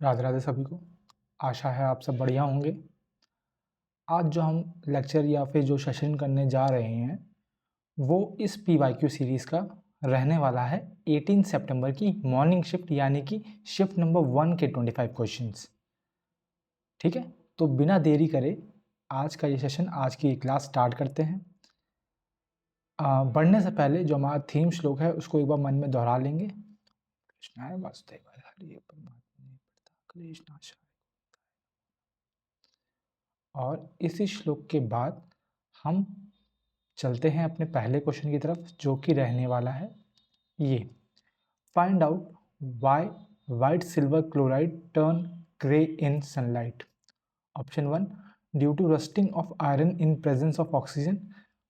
राधे राधे सभी को। आशा है आप सब बढ़िया होंगे। आज जो हम लेक्चर या फिर जो सेशन करने जा रहे हैं वो इस PYQ सीरीज़ का रहने वाला है 18 सितंबर की मॉर्निंग शिफ्ट यानी कि शिफ्ट नंबर 1 के 25 क्वेश्चंस। ठीक है, तो बिना देरी करे आज का ये सेशन, आज की क्लास स्टार्ट करते हैं। बढ़ने से पहले जो हमारा थीम श्लोक है उसको एक बार मन में दोहरा लेंगे। कृष्णाय वासुदेवाय हरि परमात्मने क्लेशनाशाय। और इसी श्लोक के बाद हम चलते हैं अपने पहले क्वेश्चन की तरफ, जो कि रहने वाला है ये: find out why white silver chloride turn grey in sunlight. Option 1, due to rusting of iron in presence of oxygen,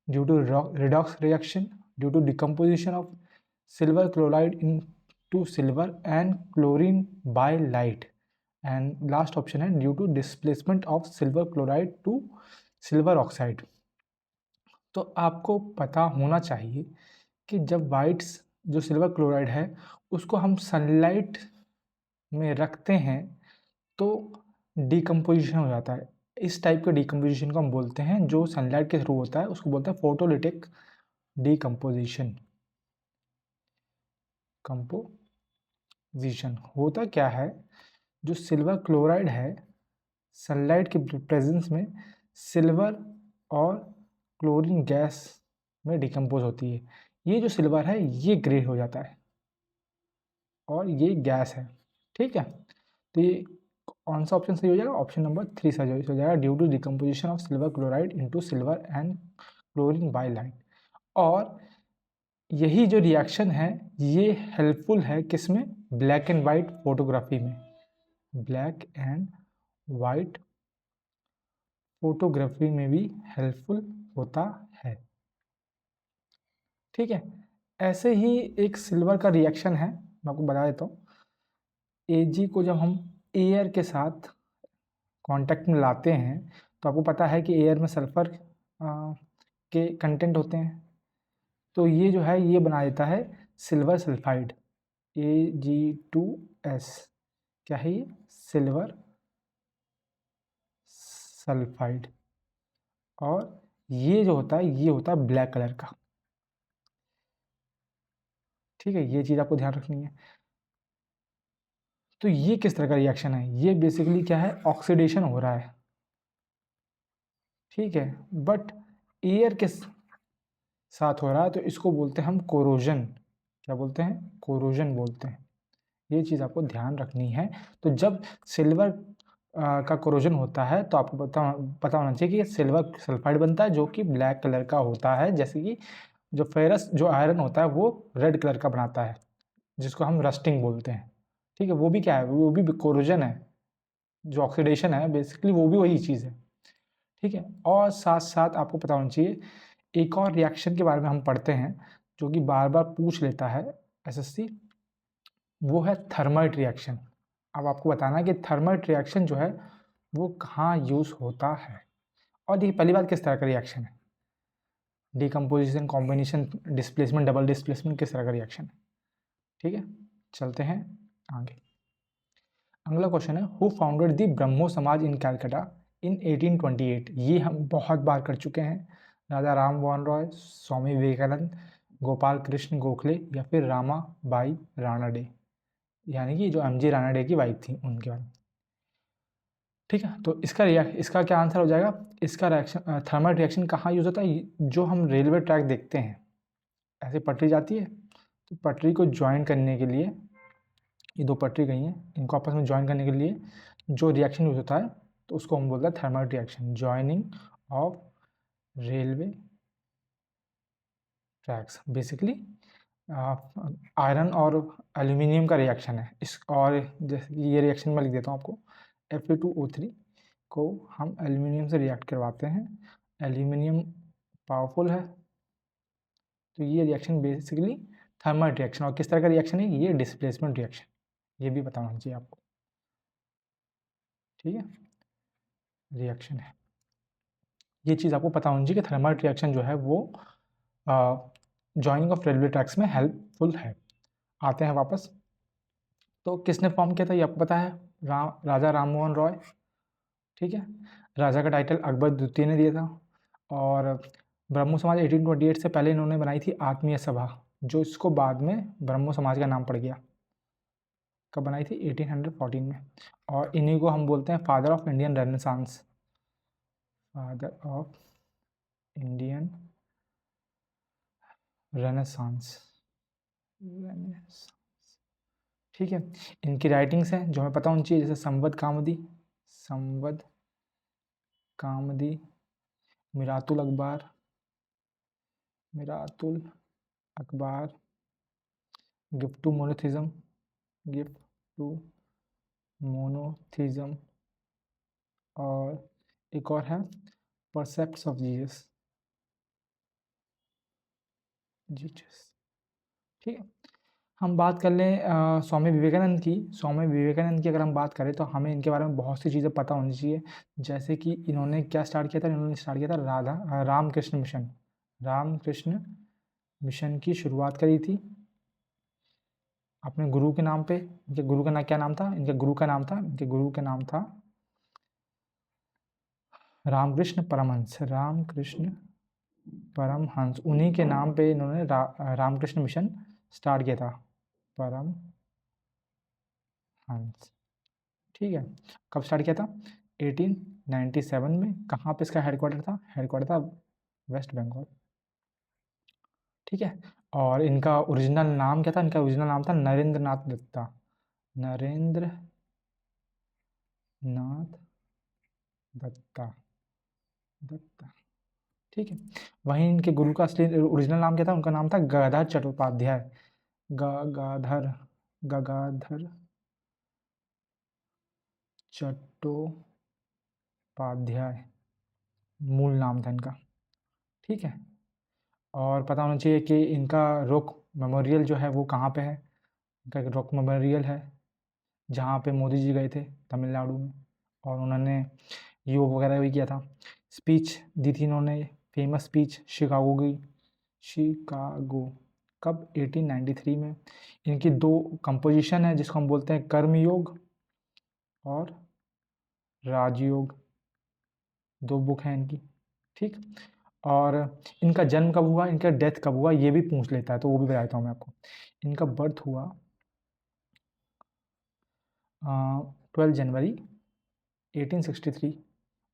due to redox reaction, due to decomposition of silver chloride into silver and chlorine by light, and last option है due to displacement of silver chloride to silver oxide। तो आपको पता होना चाहिए कि जब whites जो silver chloride है उसको हम सनलाइट में रखते हैं तो डिकम्पोजिशन हो जाता है। इस टाइप के डिकम्पोजिशन को हम बोलते हैं, जो सनलाइट के थ्रू होता है उसको बोलते हैं फोटोलिटिक डिकम्पोजिशन। कंपोजिशन होता क्या है, जो सिल्वर क्लोराइड है सनलाइट के प्रेजेंस में सिल्वर और क्लोरीन गैस में डिकम्पोज होती है। ये जो सिल्वर है ये ग्रे हो जाता है और ये गैस है। ठीक है, तो ये कौन सा ऑप्शन सही हो जाएगा? ऑप्शन नंबर 3 सही हो जाएगा, due to decomposition of silver chloride into silver and chlorine by light. और यही जो रिएक्शन है ये हेल्पफुल है किसमें? ब्लैक एंड वाइट फोटोग्राफी में। ब्लैक एंड वाइट फोटोग्राफी में भी हेल्पफुल होता है। ठीक है, ऐसे ही एक सिल्वर का रिएक्शन है, मैं आपको बता देता हूँ। Ag को जब हम एयर के साथ कांटेक्ट में लाते हैं तो आपको पता है कि एयर में सल्फर के कंटेंट होते हैं, तो ये जो है ये बना देता है सिल्वर सल्फाइड, Ag2S। क्या है ये? Silver sulphide. और ये जो होता है ये होता है ब्लैक कलर का। ठीक है, ये चीज़ आपको ध्यान रखनी है। तो ये किस तरह का रिएक्शन है? ये बेसिकली क्या है? ऑक्सीडेशन हो रहा है। ठीक है, बट एयर के साथ हो रहा है तो इसको बोलते हैं हम कोरोजन। क्या बोलते हैं? कोरोजन बोलते हैं। ये चीज़ आपको ध्यान रखनी है। तो जब सिल्वर का कोरोजन होता है तो आपको पता होना चाहिए कि ये सिल्वर सल्फाइड बनता है जो कि ब्लैक कलर का होता है, जैसे कि जो फेरस जो आयरन होता है वो रेड कलर का बनाता है, जिसको हम रस्टिंग बोलते हैं। ठीक है, वो भी क्या है? वो भी कोरोजन है। जो ऑक्सीडेशन है बेसिकली वो भी वही चीज़ है। ठीक है, और साथ साथ आपको पता होना चाहिए एक और रिएक्शन के बारे में हम पढ़ते हैं जो कि बार बार पूछ लेता है SSC, वो है थर्माइट रिएक्शन। अब आपको बताना है कि थर्माइट रिएक्शन जो है वो कहाँ यूज़ होता है। और ये पहली बात किस तरह का रिएक्शन है? Decomposition, combination, displacement, double displacement, किस तरह का रिएक्शन है? ठीक है, चलते हैं आगे। अगला क्वेश्चन है, हु फाउंडेड द ब्रह्मो समाज इन कैलकाटा इन 1828। ये हम बहुत बार कर चुके हैं। राजा राम मोहन रॉय, स्वामी विवेकानंद, गोपाल कृष्ण गोखले या फिर रामाबाई रानडे, यानी कि जो MG रानडे की वाइफ थी उनके बारे में। ठीक है, तो इसका क्या आंसर हो जाएगा? इसका रिएक्शन, थर्मल रिएक्शन कहाँ यूज़ होता है? जो हम रेलवे ट्रैक देखते हैं, ऐसे पटरी जाती है तो पटरी को ज्वाइन करने के लिए, ये दो पटरी गई हैं, इनको आपस में ज्वाइन करने के लिए जो रिएक्शन यूज होता है तो उसको हम बोलते हैं thermal reaction, joining of railway tracks. Basically iron और एल्यूमिनियम का रिएक्शन है इस, और जैसे ये रिएक्शन मैं लिख देता हूँ आपको, Fe2O3 को हम एल्यूमिनियम से रिएक्ट करवाते हैं। एल्यूमिनियम पावरफुल है, तो ये रिएक्शन बेसिकली थर्मल रिएक्शन। और किस तरह का रिएक्शन है? ये डिस्प्लेसमेंट रिएक्शन, ये भी पता होना चाहिए आपको। ठीक है, रिएक्शन है, ये चीज़ आपको पता होनी चाहिए कि थर्मल रिएक्शन जो है वो जॉइनिंग ऑफ रेलवे ट्रैक्स में हेल्पफुल है। आते हैं वापस, तो किसने फॉर्म किया था ये आपको पता है, राजा राम मोहन रॉय, ठीक है। राजा का टाइटल अकबर द्वितीय ने दिया था। और ब्रह्मो समाज 1828 से पहले इन्होंने बनाई थी आत्मीय सभा, जो इसको बाद में ब्रह्मो समाज का नाम पड़ गया। कब बनाई थी? 1814 में। और इन्हीं को हम बोलते हैं father of Indian renaissance, father of Indian renaissance, ठीक है। इनकी राइटिंग्स हैं जो हमें पता होनी चाहिए, जैसे संवद कामदी, संवद कामदी, मिरातुल Akhbar, Miratul Akhbar, gift to monotheism, gift to monotheism, और एक और है परसेप्ट्स ऑफ जीसस, जीसस, ठीक है। हम बात कर लें स्वामी विवेकानंद की। स्वामी विवेकानंद की अगर हम बात करें तो हमें इनके बारे में बहुत सी चीज़ें पता होनी चाहिए, जैसे कि इन्होंने क्या स्टार्ट किया था? इन्होंने स्टार्ट किया था रामकृष्ण मिशन, रामकृष्ण मिशन की शुरुआत करी थी अपने गुरु के नाम पे। इनके गुरु का नाम क्या नाम था? इनके गुरु का नाम था रामकृष्ण परमहंस, रामकृष्ण परमहंस। उन्हीं के नाम पे इन्होंने रामकृष्ण मिशन स्टार्ट किया था, परमहंस, ठीक है। कब स्टार्ट किया था? 1897 में। कहाँ पे इसका हेडक्वार्टर था? हेडक्वार्टर था वेस्ट बंगाल, ठीक है। और इनका ओरिजिनल नाम क्या था? इनका ओरिजिनल नाम था नरेंद्र नाथ दत्ता, नरेंद्र नाथ दत्ता, दत्ता, ठीक है। वहीं इनके गुरु का असली ओरिजिनल नाम क्या था? उनका नाम था गदाधर चट्टोपाध्याय, गगाधर, गगाधर चट्टोपाध्याय मूल नाम था इनका, ठीक है। और पता होना चाहिए कि इनका रॉक मेमोरियल जो है वो कहाँ पे है? इनका एक रॉक मेमोरियल है जहाँ पे मोदी जी गए थे तमिलनाडु में, और उन्होंने योग वगैरह भी किया था। स्पीच दी थी इन्होंने, फेमस स्पीच शिकागो की, शिकागो, कब? 1893 में। इनकी दो कंपोजिशन है जिसको हम बोलते हैं कर्म योग और राजयोग, दो बुक हैं इनकी, ठीक। और इनका जन्म कब हुआ, इनका डेथ कब हुआ, ये भी पूछ लेता है, तो वो भी बताता हूँ मैं आपको। इनका बर्थ हुआ 12 जनवरी 1863,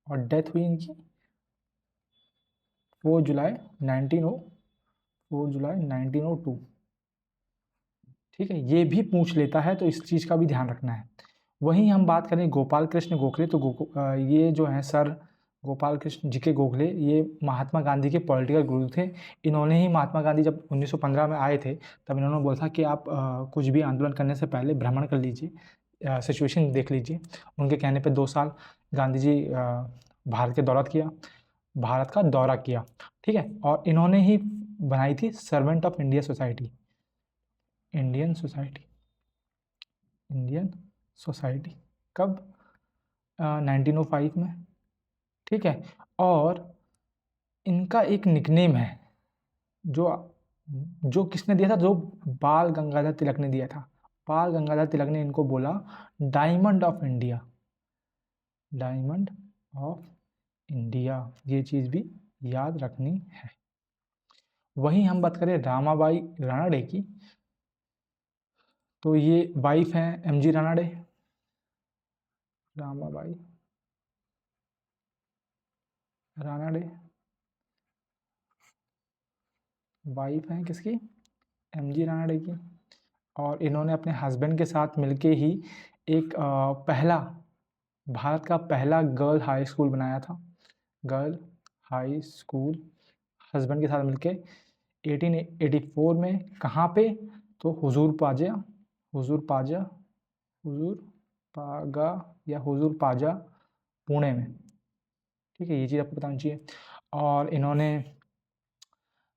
और डेथ हुई इनकी 4 जुलाई 1902, ठीक है। ये भी पूछ लेता है, तो इस चीज़ का भी ध्यान रखना है। वहीं हम बात करें गोपाल कृष्ण गोखले, तो ये जो हैं सर गोपाल कृष्ण जी के गोखले, ये महात्मा गांधी के पॉलिटिकल गुरु थे। इन्होंने ही महात्मा गांधी जब 1915 में आए थे, तब इन्होंने बोला था कि आप कुछ भी आंदोलन करने से पहले भ्रमण कर लीजिए, सिचुएशन देख लीजिए। उनके कहने पे 2 साल गांधी जी भारत के भारत का दौरा किया, ठीक है। और इन्होंने ही बनाई थी servant of India society, Indian society, Indian society, कब? 1905 में, ठीक है। और इनका एक निकनेम है जो जो किसने दिया था? जो बाल गंगाधर तिलक ने दिया था। बाल गंगाधर तिलक ने इनको बोला diamond of India, diamond of India, ये चीज़ भी याद रखनी है। वहीं हम बात करें रामाबाई रानडे की, तो ये वाइफ हैं एमजी रानडे, रामाबाई रानडे वाइफ हैं किसकी? एमजी रानडे की। और इन्होंने अपने हस्बैंड के साथ मिलके ही एक भारत का पहला गर्ल हाई स्कूल बनाया था, गर्ल हाई स्कूल, हस्बैंड के साथ मिलके 1884 में। कहाँ पे? तो हुजूर पाजा, हुजूर पाजा, हुजूर पागा या हुजूर पाजा, पुणे में, ठीक है। ये चीज़ आपको बतानी चाहिए। और इन्होंने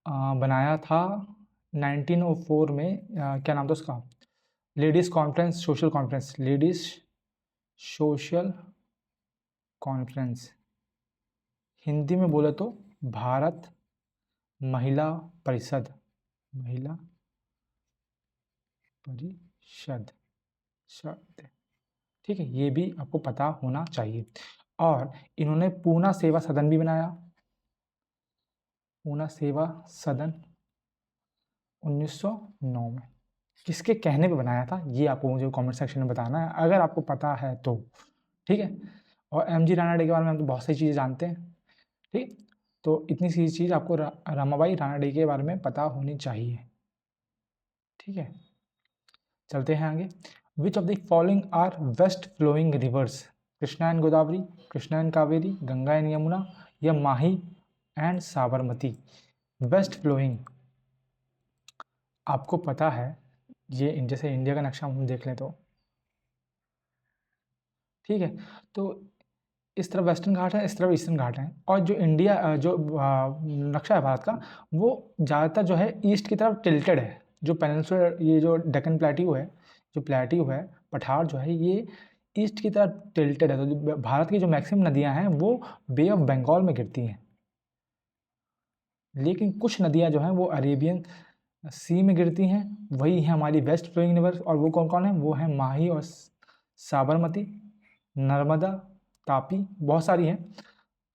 बनाया था 1904 में, क्या नाम था उसका? Ladies conference, social conference, ladies social conference, Hindi में बोले तो भारत महिला परिषद, महिला परिषद, ठीक है, ये भी आपको पता होना चाहिए। और इन्होंने पूना सेवा सदन भी बनाया, पूना सेवा सदन 1909 में। किसके कहने पे बनाया था ये आपको मुझे कमेंट सेक्शन में बताना है, अगर आपको पता है तो। ठीक है, और एमजी राणा डे के बारे में हम तो बहुत सारी चीज़ें जानते हैं। ठीक, तो इतनी सी चीज़ आपको रमाबाई रानडे के बारे में पता होनी चाहिए। ठीक है, चलते हैं आगे। Which of the following are west flowing rivers? Krishna and Godavari, Krishna and Kaveri, Ganga and Yamuna, या Mahi and Sabarmati? West flowing आपको पता है, ये जैसे इंडिया का नक्शा हम देख लें तो, ठीक है, तो इस तरफ वेस्टर्न घाट है, इस तरफ ईस्टर्न घाट है, और जो इंडिया जो नक्शा है भारत का, वो ज़्यादातर जो है ईस्ट की तरफ टिल्टेड है। जो पेनिनसुलर, ये जो डेक्कन प्लेट्यू है, जो प्लेट्यू है, पठार जो है, ये ईस्ट की तरफ टिल्टेड है। तो भारत की जो मैक्सिमम नदियां हैं वो बे ऑफ बंगाल में गिरती हैं, लेकिन कुछ नदियां जो हैं वो अरेबियन सी में गिरती हैं, वही है हमारी वेस्ट फ्लोइंग रिवर्स। और वो कौन कौन है? वो है माही और साबरमती, नर्मदा, तापी, बहुत सारी हैं,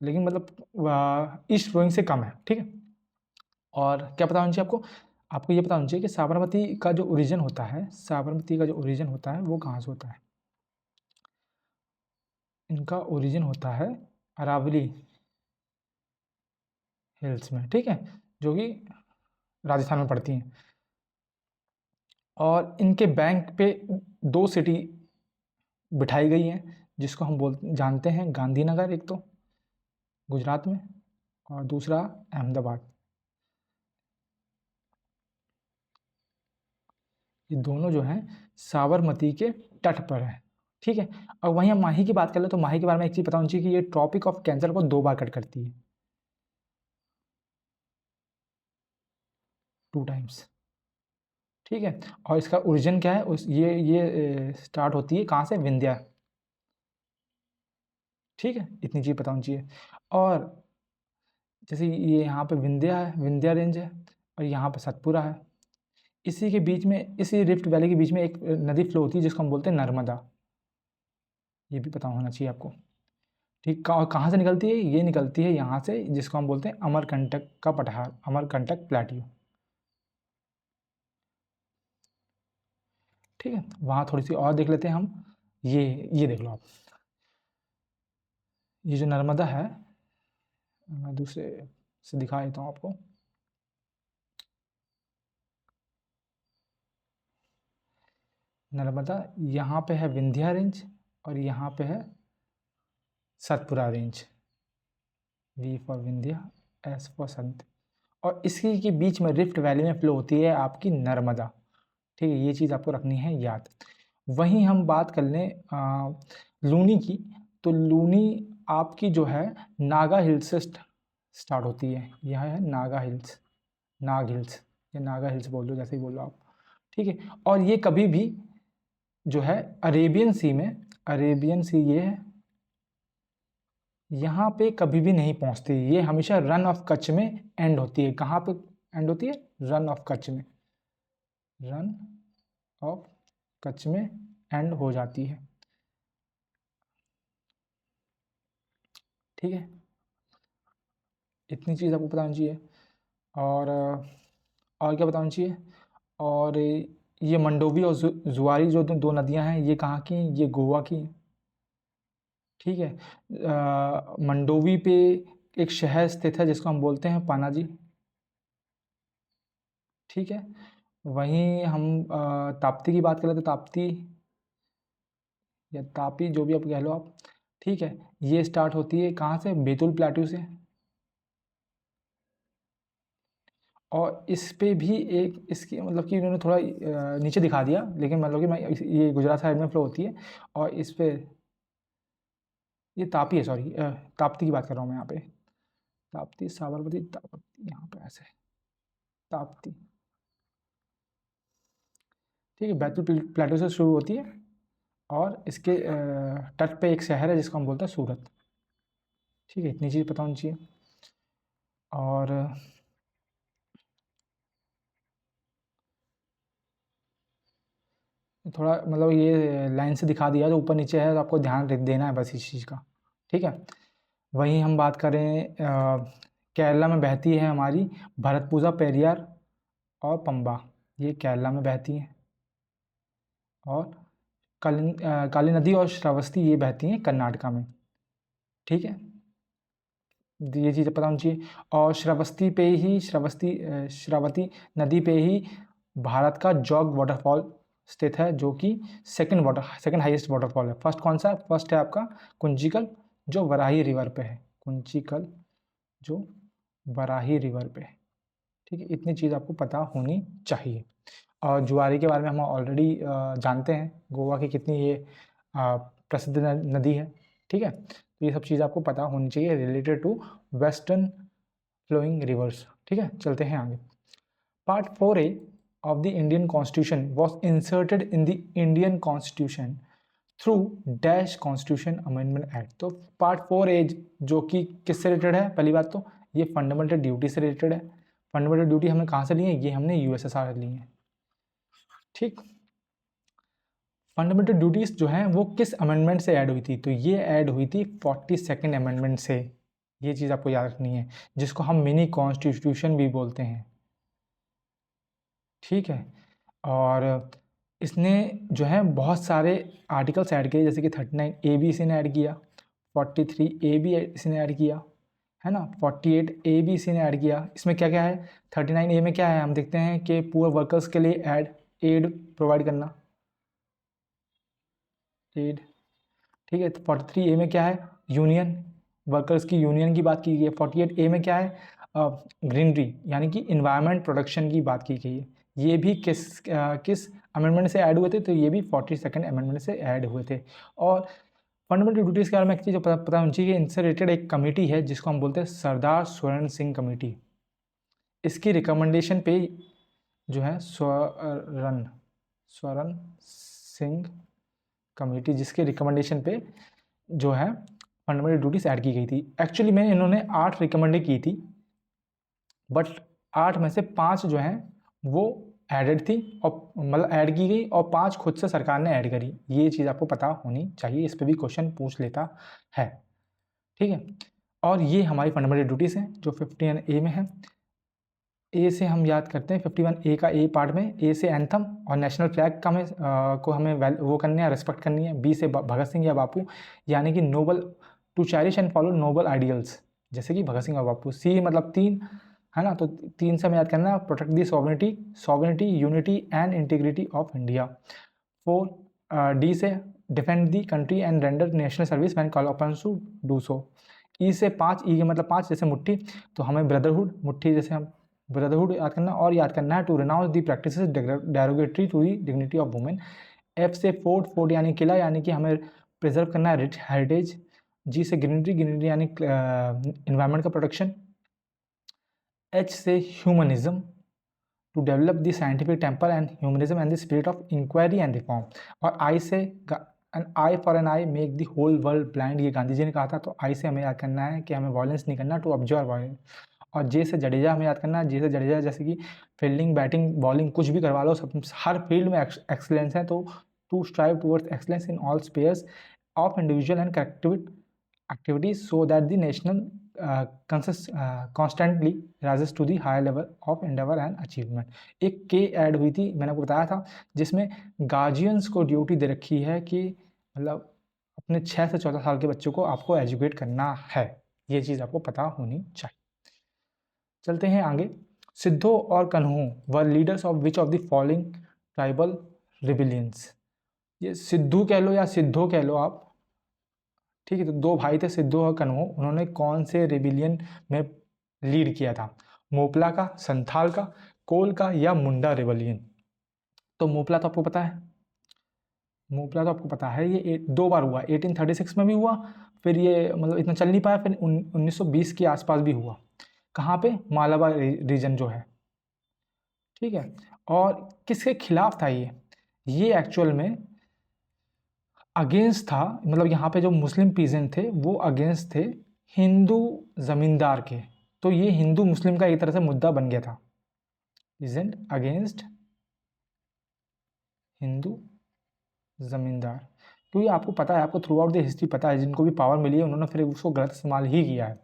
लेकिन मतलब ईस्ट फ्लोइंग से कम है। ठीक है, और क्या पता होना चाहिए आपको? आपको ये पता होना चाहिए कि साबरमती का जो ओरिजिन होता है, साबरमती का जो ओरिजिन होता है वो कहाँ से होता है? इनका ओरिजिन होता है अरावली हिल्स में, ठीक है, जो कि राजस्थान में पड़ती हैं। और इनके बैंक पे दो सिटी बिठाई गई हैं, जिसको हम जानते हैं गांधीनगर, एक तो गुजरात में, और दूसरा अहमदाबाद। ये दोनों जो हैं साबरमती के तट पर हैं। ठीक है, और वहीं हम माही की बात कर ले तो माही के बारे में एक चीज़ पता होनी चाहिए कि ये ट्रॉपिक ऑफ कैंसर को 2 बार कट करती है, 2 टाइम्स। ठीक है, और इसका ओरिजिन क्या है? ये स्टार्ट होती है कहाँ से? विंध्या। ठीक है, इतनी चीज़ पता होनी चाहिए। और जैसे ये यहाँ पे विंध्या है, विंध्या रेंज है, और यहाँ पे सतपुरा है। इसी के बीच में, इसी रिफ्ट वैली के बीच में एक नदी फ्लो होती है जिसको हम बोलते हैं नर्मदा। ये भी पता होना चाहिए आपको। ठीक, कहाँ से निकलती है? ये निकलती है यहाँ से, जिसको हम बोलते हैं अमरकंटक का पठार, अमरकंटक प्लेट्यू। ठीक है, वहाँ थोड़ी सी और देख लेते हैं हम। ये देख लो आप, ये जो नर्मदा है, मैं दूसरे से दिखा देता हूँ आपको। नर्मदा यहाँ पे है विंध्या रेंज, और यहाँ पे है Satpura range. V for Vindhya, S for Sant, और इसी के बीच में रिफ्ट वैली में फ्लो होती है आपकी नर्मदा। ठीक है, ये चीज़ आपको रखनी है याद। वहीं हम बात कर लें लूनी की, तो लूनी आपकी जो है नागा हिल्स से स्टार्ट होती है। यह है नागा हिल्स, नाग हिल्स, या नागा हिल्स बोल दो, जैसे ही बोलो आप। ठीक है, और ये कभी भी जो है अरेबियन सी में, अरेबियन सी ये है, यहाँ पे कभी भी नहीं पहुँचती। ये हमेशा रन ऑफ कच्छ में एंड होती है। कहाँ पे एंड होती है? रन ऑफ कच्छ में, रन ऑफ कच्छ में एंड हो जाती है। ठीक है, इतनी चीज़ आपको पता होनी चाहिए। और क्या बताना चाहिए? और ये मंडोवी और जुआरी जो दो नदियां हैं, ये कहाँ की? ये गोवा की। ठीक है, मंडोवी पे एक शहर स्थित है जिसको हम बोलते हैं पानाजी। ठीक है, वहीं हम ताप्ती की बात करें तो ताप्ती या तापी, जो भी आप कह लो आप। ठीक है, ये स्टार्ट होती है कहाँ से? बैतूल प्लेट्यू से। और इस पे भी एक इसकी मतलब कि इन्होंने थोड़ा नीचे दिखा दिया, लेकिन मतलब कि मैं ये गुजरात साइड में फ्लो होती है। और इस पे ये तापी है, सॉरी, ताप्ती की बात कर रहा हूँ मैं यहाँ पे। ताप्ती, साबरमती, ताप्ती, यहाँ पे ऐसे ताप्ती। ठीक है, बैतूल प्लेटो से शुरू होती है, और इसके तट पे एक शहर है जिसको हम बोलते हैं सूरत। ठीक है, इतनी चीज़ पता होनी चाहिए। और थोड़ा मतलब ये लाइन से दिखा दिया जो ऊपर नीचे है, तो आपको ध्यान देना है बस इस चीज़ का, ठीक है। वहीं हम बात करें केरला में बहती है हमारी भरतपुजा, पेरियार और पंबा, ये केरला में बहती हैं। और काली नदी और श्रावस्ती ये बहती हैं कर्नाटका में, ठीक है। ये चीज़ पता होनी चाहिए। और श्रावती नदी पे ही भारत का जॉग वाटरफॉल स्थित है, जो कि सेकंड हाईएस्ट वाटरफॉल है। फर्स्ट कौन सा है? फर्स्ट है आपका कुंचिकल, जो वराही रिवर पे है। कुंचिकल जो वराही रिवर पे है, ठीक है। इतनी चीज़ आपको पता होनी चाहिए। और जुआरी के बारे में हम ऑलरेडी जानते हैं, गोवा की कितनी ये प्रसिद्ध नदी है, ठीक है। तो ये सब चीज़ आपको पता होनी चाहिए related to western flowing rivers, ठीक है। चलते हैं आगे। Part 4A of the Indian Constitution was inserted in the Indian Constitution through dash constitution amendment act. तो पार्ट 4A जो कि किससे रिलेटेड है? पहली बात तो ये फंडामेंटल ड्यूटी से रिलेटेड है। फंडामेंटल ड्यूटी हमने कहाँ से ली है? ये हमने यूएसएसआर ली है, ठीक। फंडामेंटल ड्यूटीज जो हैं वो किस अमेंडमेंट से ऐड हुई थी? तो ये ऐड हुई थी 42nd अमेंडमेंट से। ये चीज़ आपको याद रखनी है, जिसको हम मिनी कॉन्स्टिट्यूशन भी बोलते हैं, ठीक है। और इसने जो है बहुत सारे आर्टिकल्स ऐड किए, जैसे कि 39A भी इसने ऐड किया, 43A भी इसने ऐड किया, है ना, 48A भी इसने ऐड किया। इसमें क्या क्या है? 39A में क्या है हम देखते हैं कि पुअर वर्कर्स के लिए एड प्रोवाइड करना, एड, ठीक है। तो 43A में क्या है? यूनियन, वर्कर्स की यूनियन की बात की गई है। 48A में क्या है? ग्रीनरी यानी कि इन्वायरमेंट प्रोटेक्शन की बात की गई है। ये भी किस अमेंडमेंट से ऐड हुए थे? तो ये भी 42nd अमेंडमेंट से ऐड हुए थे। और फंडामेंटल ड्यूटीज़ के बारे में एक चीज़ जो पता होनी चाहिए कि इनसे रिलेटेड एक कमेटी है जिसको हम बोलते हैं सरदार स्वर्ण सिंह कमेटी। इसकी रिकमेंडेशन पे जो है स्वर्ण सिंह कमेटी, जिसके रिकमेंडेशन पे जो है फंडामेंटल ड्यूटीज़ ऐड की गई थी। एक्चुअली में इन्होंने 8 रिकमेंड की थी, बट 8 में से 5 जो हैं वो एडेड थी और मतलब ऐड की गई, और 5 खुद से सरकार ने ऐड करी। ये चीज़ आपको पता होनी चाहिए, इस पर भी क्वेश्चन पूछ लेता है, ठीक है। और ये हमारी फंडामेंटल ड्यूटीज़ हैं जो 51A में है। ए से हम याद करते हैं 51A का ए पार्ट में, ए से एंथम और नेशनल फ्लैग का को हमें वो करनी है, रिस्पेक्ट करनी है। बी से भगत सिंह या बापू, यानी कि noble to cherish and follow noble ideals, जैसे कि भगत सिंह और बापू। सी मतलब 3, है ना, तो 3 से हमें याद करना है protect the sovereignty unity and integrity of India. 4 D से defend the country and render national service when call upon to do so. E से 5, ई के मतलब 5 जैसे मुट्ठी, तो हमें ब्रदरहुड, मुट्ठी जैसे हम ब्रदरहुड याद करना, और याद करना है to renounce the practices derogatory to the dignity of women. F से फोर्ट यानी किला, यानी कि हमें प्रिजर्व करना है रिच हेरिटेज। जी से ग्रीनरी यानी इन्वायरमेंट का प्रोटेक्शन। एच से humanism, to develop the scientific temper and humanism and the spirit of inquiry and reform. और आई से an eye for an eye make the whole world blind, ये गांधी जी ने कहा था। तो आई से हमें याद करना है कि हमें वायलेंस नहीं करना, टू ऑब्जर्व वायलेंस। और जे से जडेजा हमें याद करना है, जे से जडेजा जैसे कि फील्डिंग, बैटिंग, बॉलिंग कुछ भी करवा लो, सब हर फील्ड में एक्सलेंस है। तो to strive towards excellence in all spheres of individual and collective activities so that the national constantly rises to the higher level of endeavor and achievement। एक के add हुई थी, मैंने आपको बताया था, जिसमें गार्जियंस को ड्यूटी दे रखी है कि मतलब अपने 6 से 14 साल के बच्चों को आपको एजुकेट करना है। ये चीज़ आपको पता होनी चाहिए। चलते हैं आगे। सिद्धो और Kanhu were leaders of which of the following tribal rebellions. ये सिद्धू कह लो या सिद्धो कह लो आप, ठीक है। तो 2 भाई थे सिद्धू और कन्हू, उन्होंने कौन से रिबिलियन में लीड किया था? मोपला का, संथाल का, कोल का या मुंडा रिबिलियन। तो मोपला तो आपको पता है, मोपला तो आपको पता है, ये 2 बार हुआ। 1836 में भी हुआ, फिर ये मतलब इतना चल नहीं पाया, फिर 1920 के आसपास भी हुआ। कहाँ पे? मालाबार रीजन जो है, ठीक है। और किसके खिलाफ था ये एक्चुअल में अगेंस्ट था, मतलब यहाँ पे जो मुस्लिम पीजेंट थे वो अगेंस्ट थे हिंदू जमींदार के। तो ये हिंदू मुस्लिम का एक तरह से मुद्दा बन गया था, पीजेंट अगेंस्ट हिंदू ज़मींदार, क्योंकि आपको पता है, आपको थ्रू आउट द हिस्ट्री पता है, जिनको भी पावर मिली है उन्होंने फिर उसको गलत इस्तेमाल ही किया है।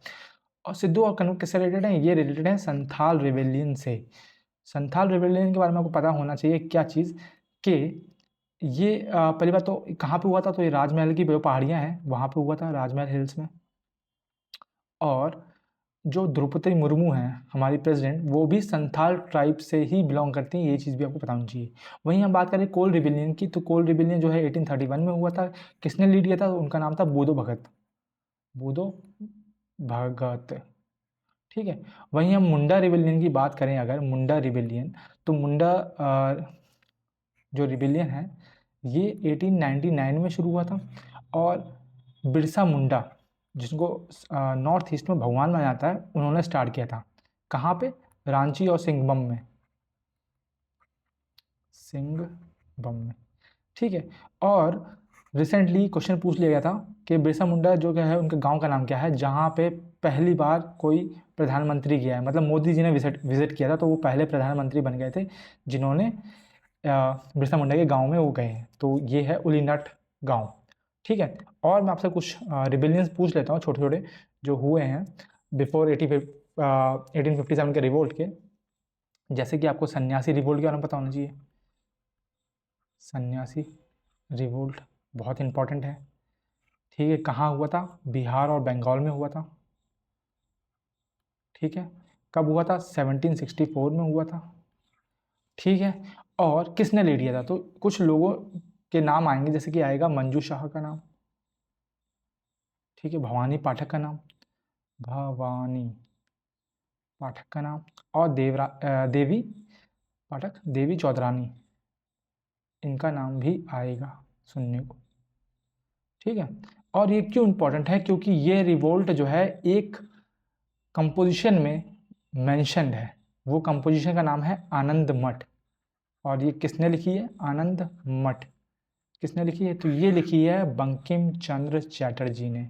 और सिद्धू और कनूक किससे रिलेटेड हैं? ये रिलेटेड हैं संथाल रिबेलियन से। संथाल रिबेलियन के बारे में आपको पता होना चाहिए क्या चीज़, कि ये पहली बात तो कहाँ पे हुआ था, तो ये राजमहल की जो पहाड़ियाँ हैं वहाँ पे हुआ था, राजमहल हिल्स में। और जो द्रौपदी मुर्मू हैं हमारी प्रेसिडेंट, वो भी संथाल ट्राइब से ही बिलोंग करती हैं, ये चीज़ भी आपको पता होनी चाहिए। वहीं हम बात करें कोल रिबेलियन की, तो कोल रिबेलियन जो है 1831 में हुआ था। किसने लीड किया था? उनका नाम था बूदो भगत, बूदो भगत, ठीक है। वहीं हम मुंडा रिबेलियन की बात करें अगर, मुंडा रिबेलियन, तो मुंडा जो रिबेलियन है ये 1899 में शुरू हुआ था। और बिरसा मुंडा, जिसको नॉर्थ ईस्ट में भगवान माना जाता है, उन्होंने स्टार्ट किया था। कहाँ पे? रांची और सिंगबम में, सिंगबम में, ठीक है। और रिसेंटली क्वेश्चन पूछ लिया गया था कि बिरसा मुंडा जो क्या है, उनके गांव का नाम क्या है, जहाँ पे पहली बार कोई प्रधानमंत्री गया है, मतलब मोदी जी ने विजिट किया था, तो वो पहले प्रधानमंत्री बन गए थे जिन्होंने बिरसा मुंडा के गांव में वो गए हैं। तो ये है उलीनट गांव, ठीक है। और मैं आपसे कुछ रिबेलियंस पूछ लेता हूँ छोटे छोटे जो हुए हैं बिफोर 1857 के रिवोल्ट के। जैसे कि आपको सन्यासी रिवोल्ट के बारे में पता होना चाहिए। सन्यासी रिवोल्ट बहुत इंपॉर्टेंट है, ठीक है। कहाँ हुआ था? बिहार और बंगाल में हुआ था, ठीक है। कब हुआ था? 1764 में हुआ था, ठीक है। और किसने लीड किया था? तो कुछ लोगों के नाम आएंगे, जैसे कि आएगा मंजू शाह का नाम, ठीक है। भवानी पाठक का नाम, भवानी पाठक का नाम। और देवी पाठक, देवी चौधरानी, इनका नाम भी आएगा सुनने को, ठीक है। और ये क्यों इम्पोर्टेंट है? क्योंकि ये रिवोल्ट जो है एक कंपोजिशन में मेंशन्ड है, वो कंपोजिशन का नाम है आनंद मठ। और ये किसने लिखी है? आनंद मठ किसने लिखी है? तो ये लिखी है बंकिम चंद्र चैटर्जी ने।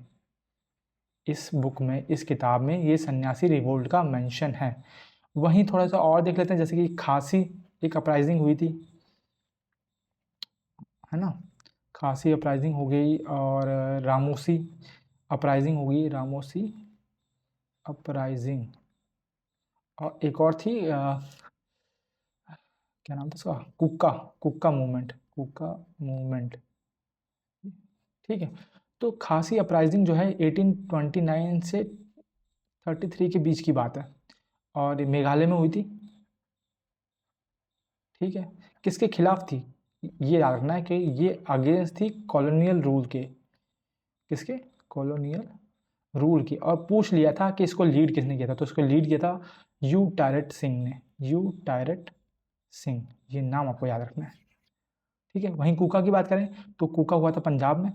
इस बुक में, इस किताब में ये सन्यासी रिवोल्ट का मेंशन है। वहीं थोड़ा सा और देख लेते हैं, जैसे कि खासी एक अपराइजिंग हुई थी, है ना। खासी अपराइजिंग हो गई, और रामोसी अपराइजिंग हो गई, रामोसी अपराइजिंग। और एक और थी क्या नाम था उसका? कुक्का, कुक्का मूवमेंट, कुक्का मूवमेंट, ठीक है। तो खासी अपराइजिंग जो है 1829 से 33 के बीच की बात है, और ये मेघालय में हुई थी, ठीक है। किसके खिलाफ थी? ये याद रखना है कि ये अगेंस्ट थी कॉलोनियल रूल के। किसके? कॉलोनियल रूल की। और पूछ लिया था कि इसको लीड किसने किया था, तो इसको लीड किया था यू टायरट सिंह ने, यू टायरट सिंह, ये नाम आपको याद रखना है, ठीक है। वहीं कुका की बात करें तो कुका हुआ था पंजाब में,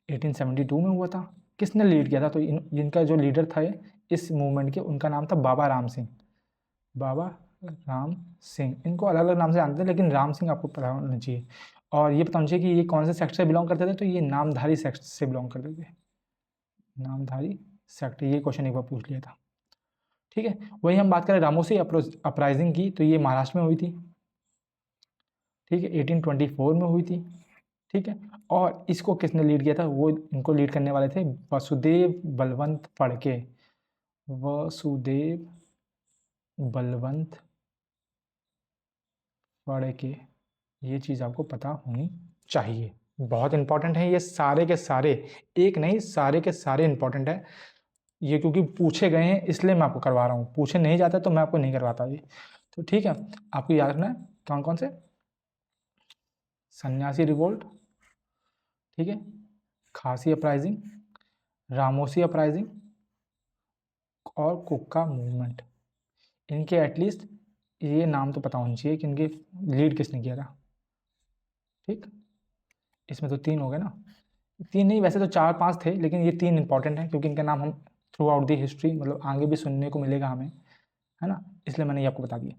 1872 में हुआ था। किसने लीड किया था? तो इनका जो लीडर था इस मूवमेंट के, उनका नाम था बाबा राम सिंह, बाबा राम सिंह। इनको अलग अलग नाम से जानते हैं, लेकिन राम सिंह आपको पता होना चाहिए। और ये पता होना चाहिए कि ये कौन से सेक्ट से बिलोंग करते थे, तो ये नामधारी सेक्ट से बिलोंग करते थे, नामधारी सेक्ट। ये क्वेश्चन एक बार पूछ लिया था, ठीक है। वही हम बात करें रामोसी अपराइजिंग की, तो ये महाराष्ट्र में हुई थी, ठीक है, 1824 में हुई थी, ठीक है। और इसको किसने लीड किया था? वो इनको लीड करने वाले थे वसुदेव बलवंत फड़के, वसुदेव बलवंत फड़के। ये चीज़ आपको पता होनी चाहिए, बहुत इंपॉर्टेंट है ये सारे के सारे, एक नहीं सारे के सारे इंपॉर्टेंट है ये, क्योंकि पूछे गए हैं इसलिए मैं आपको करवा रहा हूँ, पूछे नहीं जाते तो मैं आपको नहीं करवाता ये। तो ठीक है, आपको याद रखना है कौन कौन से। सन्यासी रिवोल्ट, ठीक है, खासी अपराइजिंग, रामोसी अपराइजिंग, और कुक्का मूवमेंट। इनके एटलीस्ट ये नाम तो पता होना चाहिए कि इनके लीड किसने किया था, ठीक। इसमें तो 3 हो गए ना, 3 नहीं, वैसे तो 4-5 थे, लेकिन ये 3 इंपॉर्टेंट हैं क्योंकि इनका नाम हम थ्रू आउट दी हिस्ट्री मतलब आगे भी सुनने को मिलेगा हमें, है ना, इसलिए मैंने ये आपको बता दिया।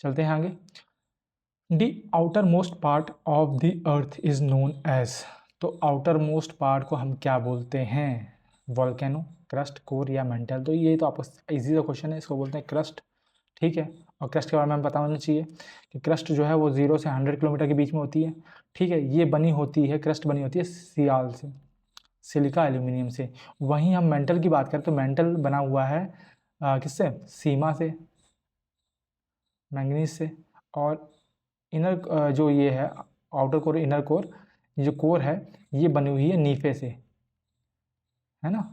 चलते हैं आगे। The outermost part of the earth is known as, तो आउटर मोस्ट पार्ट को हम क्या बोलते हैं? वॉल्केनो, क्रस्ट, कोर या मेंटल। तो ये तो आपको इजी सा क्वेश्चन है, इसको बोलते हैं क्रस्ट, ठीक है। और क्रस्ट के बारे में हमें पता होना चाहिए कि क्रस्ट जो है वो 0 से 100 किलोमीटर के बीच में होती है। ठीक है, ये बनी होती है, क्रस्ट बनी होती है सियाल से, सिलिका एल्यूमिनियम से। वहीं हम मेंटल की बात करें तो मेंटल बना हुआ है किससे, सीमा से, मैंगनीज से। और इनर जो ये है आउटर कोर, इनर कोर, ये जो कोर है ये बनी हुई है नीफे से, है ना,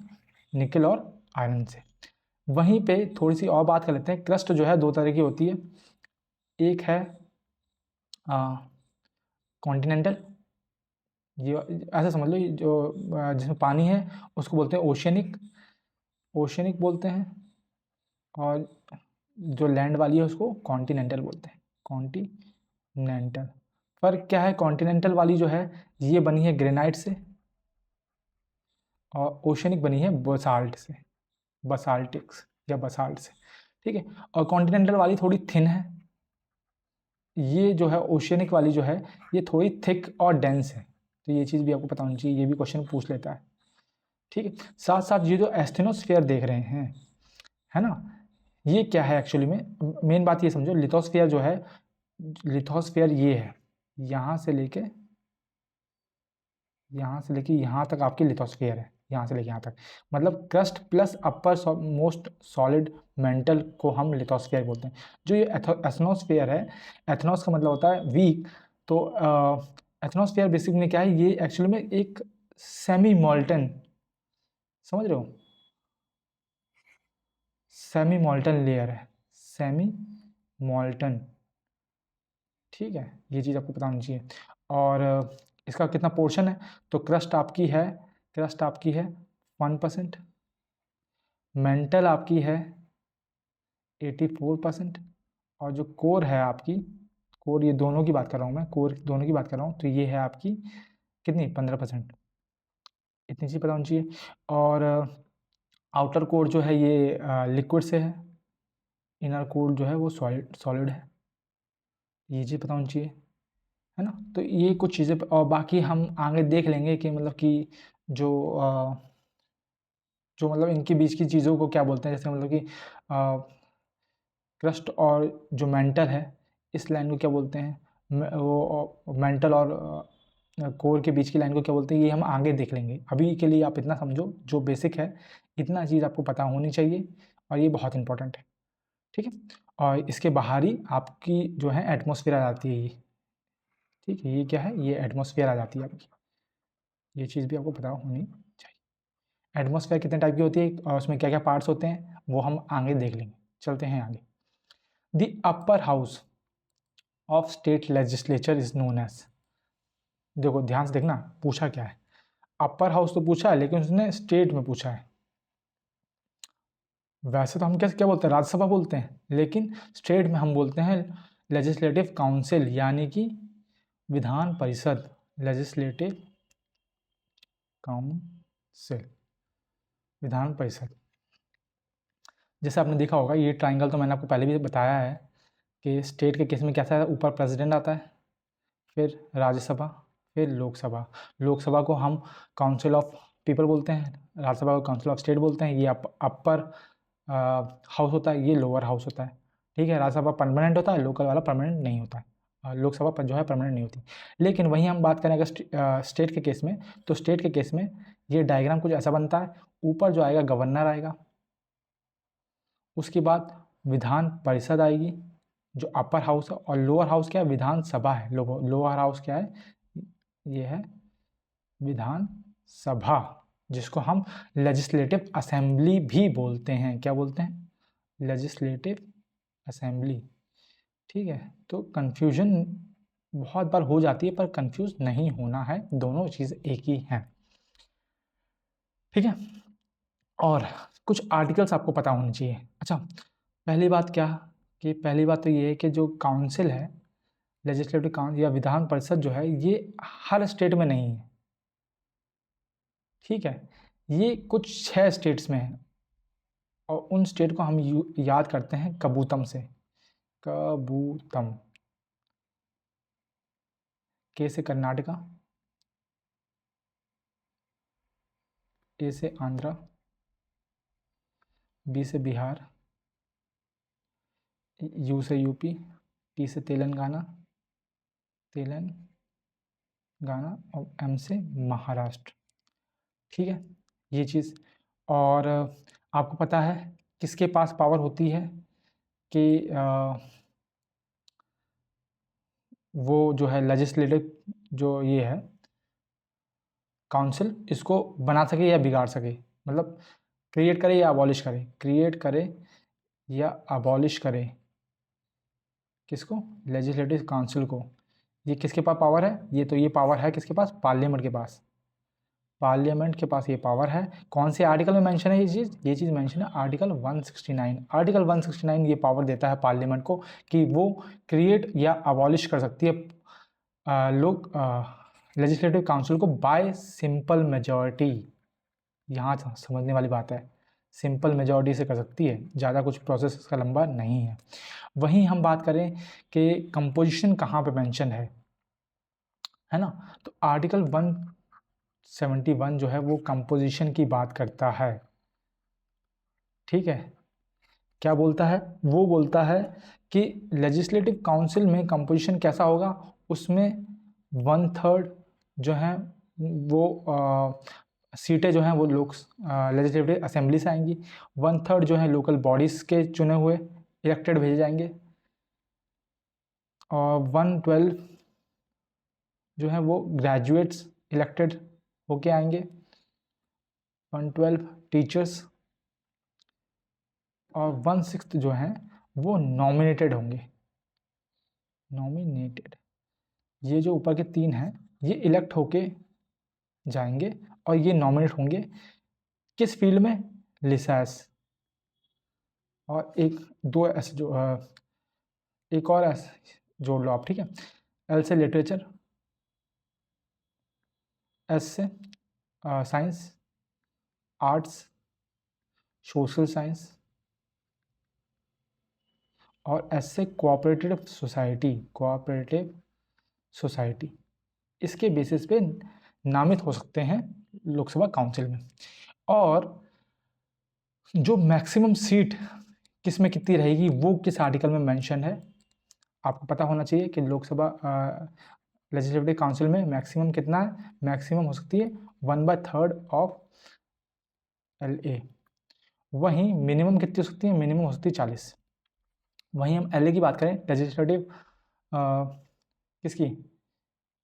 निकल और आयरन से। वहीं पे थोड़ी सी और बात कर लेते हैं। क्रस्ट जो है दो तरह की होती है, एक है कॉन्टिनेंटल, ये ऐसा समझ लो, ये जो जिसमें पानी है उसको बोलते हैं ओशियनिक, ओशियनिक बोलते हैं। और जो लैंड वाली है उसको कॉन्टिनेंटल बोलते हैं, कॉन्टिनेंटल। फर्क क्या है, कॉन्टिनेंटल वाली जो है ये बनी है ग्रेनाइट से, और ओशियनिक बनी है बसाल्ट से, बसाल्टिक्स या बसाल्ट से। ठीक है, और कॉन्टिनेंटल वाली थोड़ी थिन है, ये जो है ओशियनिक वाली जो है ये थोड़ी थिक और डेंस है। तो ये चीज़ भी आपको पता होनी चाहिए, ये भी क्वेश्चन पूछ लेता है। ठीक है, साथ साथ ये जो एस्थेनोस्फीयर देख रहे हैं, है ना, ये क्या है एक्चुअली में, मेन बात ये समझो, लिथोस्फीयर जो है, लिथोस्फीयर ये है, यहाँ से लेके यहाँ तक आपकी लिथोस्फीयर है, यहाँ से लेके यहाँ तक, मतलब crust plus upper most solid mental को हम लिथोस्फीयर बोलते हैं। जो ये एथनोस्फीयर है, एथनोस का मतलब होता है वीक, तो एथनोस्फीयर बेसिकली क्या है, ये एक्चुअली में एक सेमी मॉल्टन, समझ रहे हो, सेमी मॉल्टन लेयर है, सेमी मॉल्टन। ठीक है, ये चीज़ आपको पता होनी चाहिए। और इसका कितना पोर्शन है, तो क्रस्ट आपकी है 1%, मेंटल आपकी है 84%, और जो कोर है आपकी, कोर ये दोनों की बात कर रहा हूँ मैं, कोर दोनों की बात कर रहा हूँ, तो ये है आपकी कितनी, 15%। इतनी चीज़ पता होनी चाहिए। और आउटर कोर जो है ये लिक्विड से है, इनर कोर जो है वो सॉलिड है, ये चीज़ पता होनी चाहिए, है ना। तो ये कुछ चीज़ें, और बाकी हम आगे देख लेंगे कि मतलब कि जो जो मतलब इनके बीच की चीज़ों को क्या बोलते हैं, जैसे मतलब कि क्रस्ट और जो मेंटल है इस लाइन को क्या बोलते हैं, वो मेंटल और कोर के बीच की लाइन को क्या बोलते हैं, ये हम आगे देख लेंगे। अभी के लिए आप इतना समझो, जो बेसिक है इतना चीज़ आपको पता होनी चाहिए, और ये बहुत इंपॉर्टेंट है। ठीक है, और इसके बाहरी आपकी जो है एटमॉस्फेयर आ जाती है ये, ठीक है, ये क्या है, ये एटमॉस्फेयर आ जाती है आपकी, ये चीज़ भी आपको पता होनी चाहिए। एटमॉस्फेयर कितने टाइप की होती है और उसमें क्या क्या पार्ट्स होते हैं वो हम आगे देख लेंगे। चलते हैं आगे। The upper house of state legislature is known as, देखो ध्यान से देखना पूछा क्या है, अपर हाउस तो पूछा है लेकिन उसने स्टेट में पूछा है। वैसे तो हम क्या क्या बोलते हैं, राज्यसभा बोलते हैं, लेकिन स्टेट में हम बोलते हैं लेजिस्लेटिव काउंसिल, यानी कि विधान परिषद, लेजिस्लेटिव काउंसिल, विधान परिषद। जैसे आपने देखा होगा ये ट्राइंगल तो मैंने आपको पहले भी बताया है कि स्टेट के केस में कैसा है, ऊपर प्रेसिडेंट आता है, फिर राज्यसभा, फिर लोकसभा। लोकसभा को हम काउंसिल ऑफ पीपल बोलते हैं, राज्यसभा को काउंसिल ऑफ स्टेट बोलते हैं। ये अपर हाउस होता है, ये लोअर हाउस होता है। ठीक है, राज्यसभा परमानेंट होता है, लोकल वाला परमानेंट नहीं होता है, लोकसभा पर जो है परमानेंट नहीं होती। लेकिन वहीं हम बात करें अगर स्टेट के केस में, तो स्टेट के केस में ये डायग्राम कुछ ऐसा बनता है, ऊपर जो आएगा गवर्नर आएगा, उसके बाद विधान परिषद आएगी जो अपर हाउस है, और लोअर हाउस क्या है, विधानसभा है। लोअर हाउस क्या है, ये है विधान सभा, जिसको हम लेजिस्लेटिव असेंबली भी बोलते हैं। क्या बोलते हैं, लेजिस्लेटिव असेंबली। ठीक है, तो कंफ्यूजन बहुत बार हो जाती है, पर कंफ्यूज नहीं होना है, दोनों चीज़ एक ही हैं। ठीक है, और कुछ आर्टिकल्स आपको पता होने चाहिए। अच्छा, पहली बात क्या, कि पहली बात तो ये है कि जो काउंसिल है, लेजिस्लेटिव काउंसिल या विधान परिषद जो है, ये हर स्टेट में नहीं है। ठीक है, ये कुछ 6 स्टेट्स में है, और उन स्टेट को हम याद करते हैं कबूतम से, कबूतम। के से कर्नाटका, ए से आंध्रा, बी से बिहार, यू से यूपी, टी से तेलंगाना, और एम से महाराष्ट्र। ठीक है, ये चीज़। और आपको पता है किसके पास पावर होती है कि वो जो है लेजिस्लेटिव जो ये है काउंसिल, इसको बना सके या बिगाड़ सके, मतलब क्रिएट करे या अबॉलिश करे, क्रिएट करे या अबॉलिश करे, किसको? लेजिस्लेटिव काउंसिल को। ये किसके पास पावर है? ये पावर है किसके पास? पार्लियामेंट के पास। पार्लियामेंट के पास ये पावर है। कौन से आर्टिकल में मेंशन है ये चीज़ मेंशन है आर्टिकल 169। आर्टिकल 169 ये पावर देता है पार्लियामेंट को कि वो क्रिएट या अबॉलिश कर सकती है लोग लेजिस्लेटिव काउंसिल को बाय सिंपल मेजॉरिटी। यहाँ समझने वाली बात है, सिंपल मेजॉरिटी से कर सकती है, ज़्यादा कुछ प्रोसेस इसका लंबा नहीं है। वहीं हम बात करें कि कंपोजिशन कहाँ पे मेंशन है ना, तो आर्टिकल 171 जो है वो कंपोजिशन की बात करता है। ठीक है, क्या बोलता है? वो बोलता है कि लेजिस्लेटिव काउंसिल में कंपोजिशन कैसा होगा, उसमें 1/3 जो है वो सीटें जो हैं वो लोग लेजिस्लेटिव असेंबली से आएंगी, 1/3 जो है लोकल बॉडीज़ के चुने हुए इलेक्टेड भेजे जाएंगे, और 1/12 जो है वो ग्रेजुएट्स इलेक्टेड होके आएंगे, 1/12 टीचर्स, और 1/6 जो हैं वो नॉमिनेटेड होंगे। नॉमिनेटेड, ये जो ऊपर के 3 हैं ये इलेक्ट होके जाएंगे और ये नॉमिनेट होंगे किस फील्ड में? लिसैस। और एक और ऐसे जोड़ लो आप। ठीक है, एल से लिटरेचर, एस से साइंस, आर्ट्स, सोशल साइंस, और एस से कोऑपरेटिव सोसाइटी। इसके बेसिस पे नामित हो सकते हैं लोकसभा काउंसिल में। और जो मैक्सिमम सीट किस में कितनी रहेगी वो किस आर्टिकल में मेंशन है, आपको पता होना चाहिए कि लोकसभा लेजिस्लेटिव काउंसिल में मैक्सिमम कितना है? मैक्सिमम हो सकती है 1/3 ऑफ LA। वहीं मिनिमम कितनी हो सकती है? मिनिमम हो सकती है 40। वहीं हम LA की बात करें, लेजिस्लेटिव किसकी?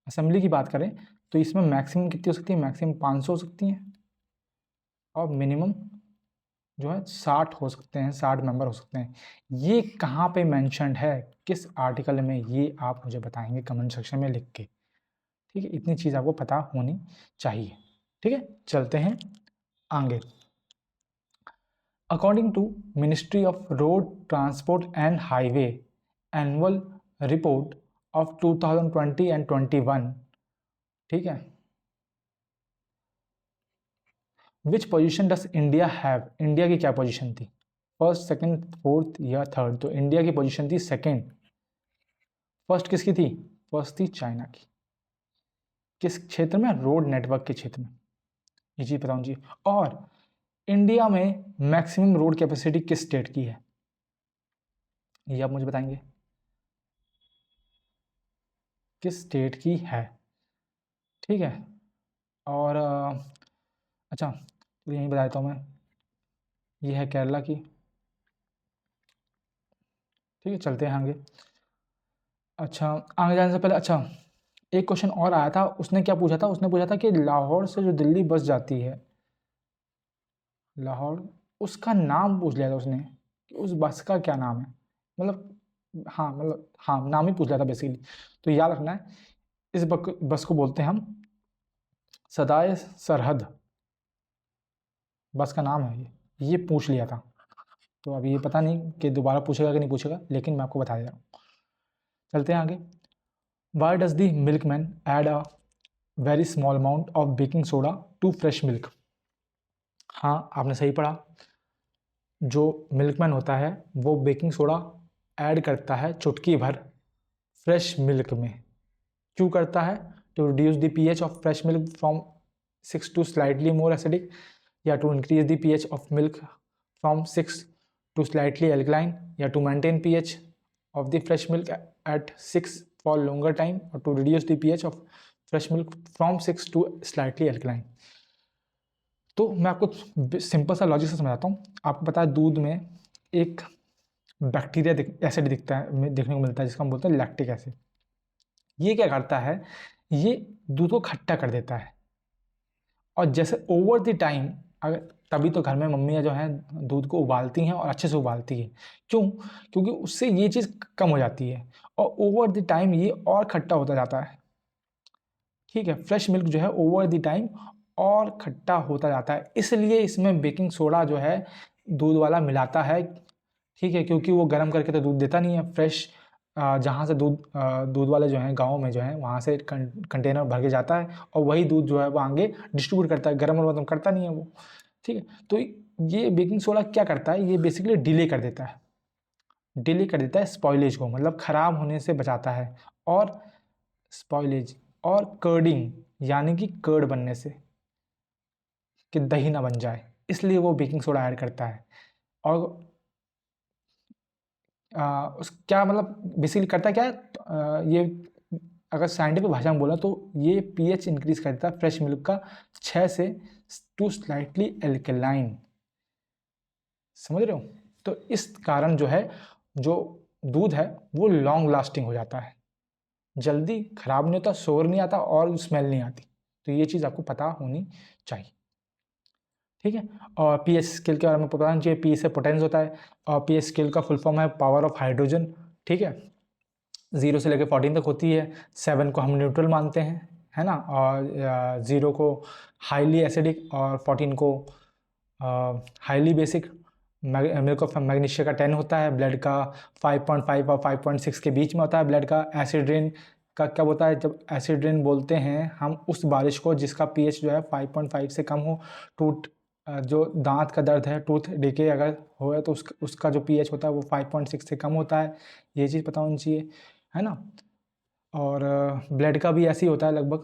असेंबली की बात करें, तो इसमें मैक्सिमम कितनी हो सकती है? मैक्सिमम 500 हो सकती हैं, और मिनिमम जो है 60 हो सकते हैं, 60 मेंबर हो सकते हैं। ये कहाँ पे मेंशन्ड है, किस आर्टिकल में, ये आप मुझे बताएंगे कमेंट सेक्शन में लिख के। ठीक है, इतनी चीज़ आपको पता होनी चाहिए। ठीक है, चलते हैं आगे। According to ministry of road transport and highway annual report of 2020 and 21, ठीक है, which position does India have? India की क्या पोजीशन थी? फर्स्ट, सेकंड, फोर्थ या थर्ड? तो इंडिया की पोजीशन थी सेकंड। फर्स्ट किसकी थी? फर्स्ट थी चाइना की। किस क्षेत्र में? रोड नेटवर्क के क्षेत्र में। ये चीज़ बताऊँ जी। और इंडिया में मैक्सिमम रोड कैपेसिटी किस स्टेट की है, ये आप मुझे बताएंगे, किस स्टेट की है? ठीक है, और अच्छा तो यही बता देता हूँ मैं, ये है केरला की। ठीक है, चलते हैं आगे। अच्छा, आगे जाने से पहले अच्छा एक क्वेश्चन और आया था, उसने क्या पूछा था? उसने पूछा था कि लाहौर से जो दिल्ली बस जाती है, लाहौर, उसका नाम पूछ लिया था उसने कि उस बस का क्या नाम है। मतलब हाँ नाम ही पूछ लिया था बेसिकली। तो याद रखना है, इस बस को बोलते हैं हम सदाए सरहद, बस का नाम है ये पूछ लिया था। तो अभी ये पता नहीं कि दोबारा पूछेगा कि नहीं पूछेगा, लेकिन मैं आपको बता दे रहा हूँ। चलते हैं आगे। Why does the milkman add a very small amount of baking soda to fresh milk? हाँ, आपने सही पढ़ा। जो मिल्कमैन होता है वो बेकिंग सोडा ऐड करता है चुटकी भर फ्रेश मिल्क में। क्यों करता है? To reduce the pH of fresh milk from 6 to slightly more acidic, या to increase the pH of milk from 6 to slightly alkaline, या to maintain pH of the fresh milk at 6 for longer time or to reduce the pH of fresh milk from 6 to slightly alkaline। तो मैं आपको simple सा logic से समझाता हूँ। आपको पता है दूध में एक बैक्टीरिया एसिड दिखता है, देखने को मिलता है, जिसको हम बोलते हैं लैक्टिक एसिड। ये क्या करता है, ये दूध को खट्टा कर देता है। और जैसे ओवर द टाइम, अगर तभी तो घर में मम्मियाँ जो हैं दूध को उबालती हैं और अच्छे से उबालती है। क्यों? क्योंकि उससे ये चीज़ कम हो जाती है और ओवर द टाइम ये और खट्टा होता जाता है। ठीक है, फ्रेश मिल्क जो है ओवर द टाइम और खट्टा होता जाता है, इसलिए इसमें बेकिंग सोडा जो है दूध वाला मिलाता है। ठीक है, क्योंकि वो गर्म करके तो दूध देता नहीं है। फ्रेश जहाँ से दूध वाले जो हैं गाँव में जो हैं वहाँ से कंटेनर भर के जाता है और वही दूध जो है वो आगे डिस्ट्रीब्यूट करता है, गर्म और करता नहीं है वो। ठीक है, तो ये बेकिंग सोडा क्या करता है, ये बेसिकली डिले कर देता है, स्पॉइलेज को, मतलब ख़राब होने से बचाता है। और स्पॉइलेज और कर्डिंग यानी कि कर्ड बनने से, कि दही ना बन जाए, इसलिए वो बेकिंग सोडा ऐड करता है। और उस क्या मतलब बेसिकली करता क्या है, ये अगर साइंटिफिक भाषा में बोला तो ये पीएच इंक्रीज करता है फ्रेश मिल्क का 6 से टू स्लाइटली एल्कलाइन। समझ रहे हो? तो इस कारण जो है, जो दूध है वो लॉन्ग लास्टिंग हो जाता है, जल्दी खराब नहीं होता, शोर नहीं आता और स्मेल नहीं आती। तो ये चीज़ आपको पता होनी चाहिए। ठीक है, और पीएच स्केल के बारे में पता होना चाहिए। पी से पोटेंस होता है और पीएच स्केल का फुल फॉर्म है पावर ऑफ हाइड्रोजन। ठीक है, 0 से लेकर 14 तक होती है। 7 को हम न्यूट्रल मानते हैं, है ना, और 0 को हाईली एसिडिक और 14 को highly basic. Milk of magnesia का 10 होता है, ब्लड का 5.5 और 5.6 के बीच में होता है ब्लड का। एसिड रेन का कब होता है, जब एसिड रेन बोलते हैं हम उस बारिश को जिसका पीएच जो है 5.5 से कम हो। टूथ जो दांत का दर्द है, टूथ डिके अगर हो तो उसका जो पीएच होता है वो 5.6 से कम होता है। ये चीज़ पता होनी चाहिए, है ना। और ब्लड का भी ऐसे ही होता है लगभग,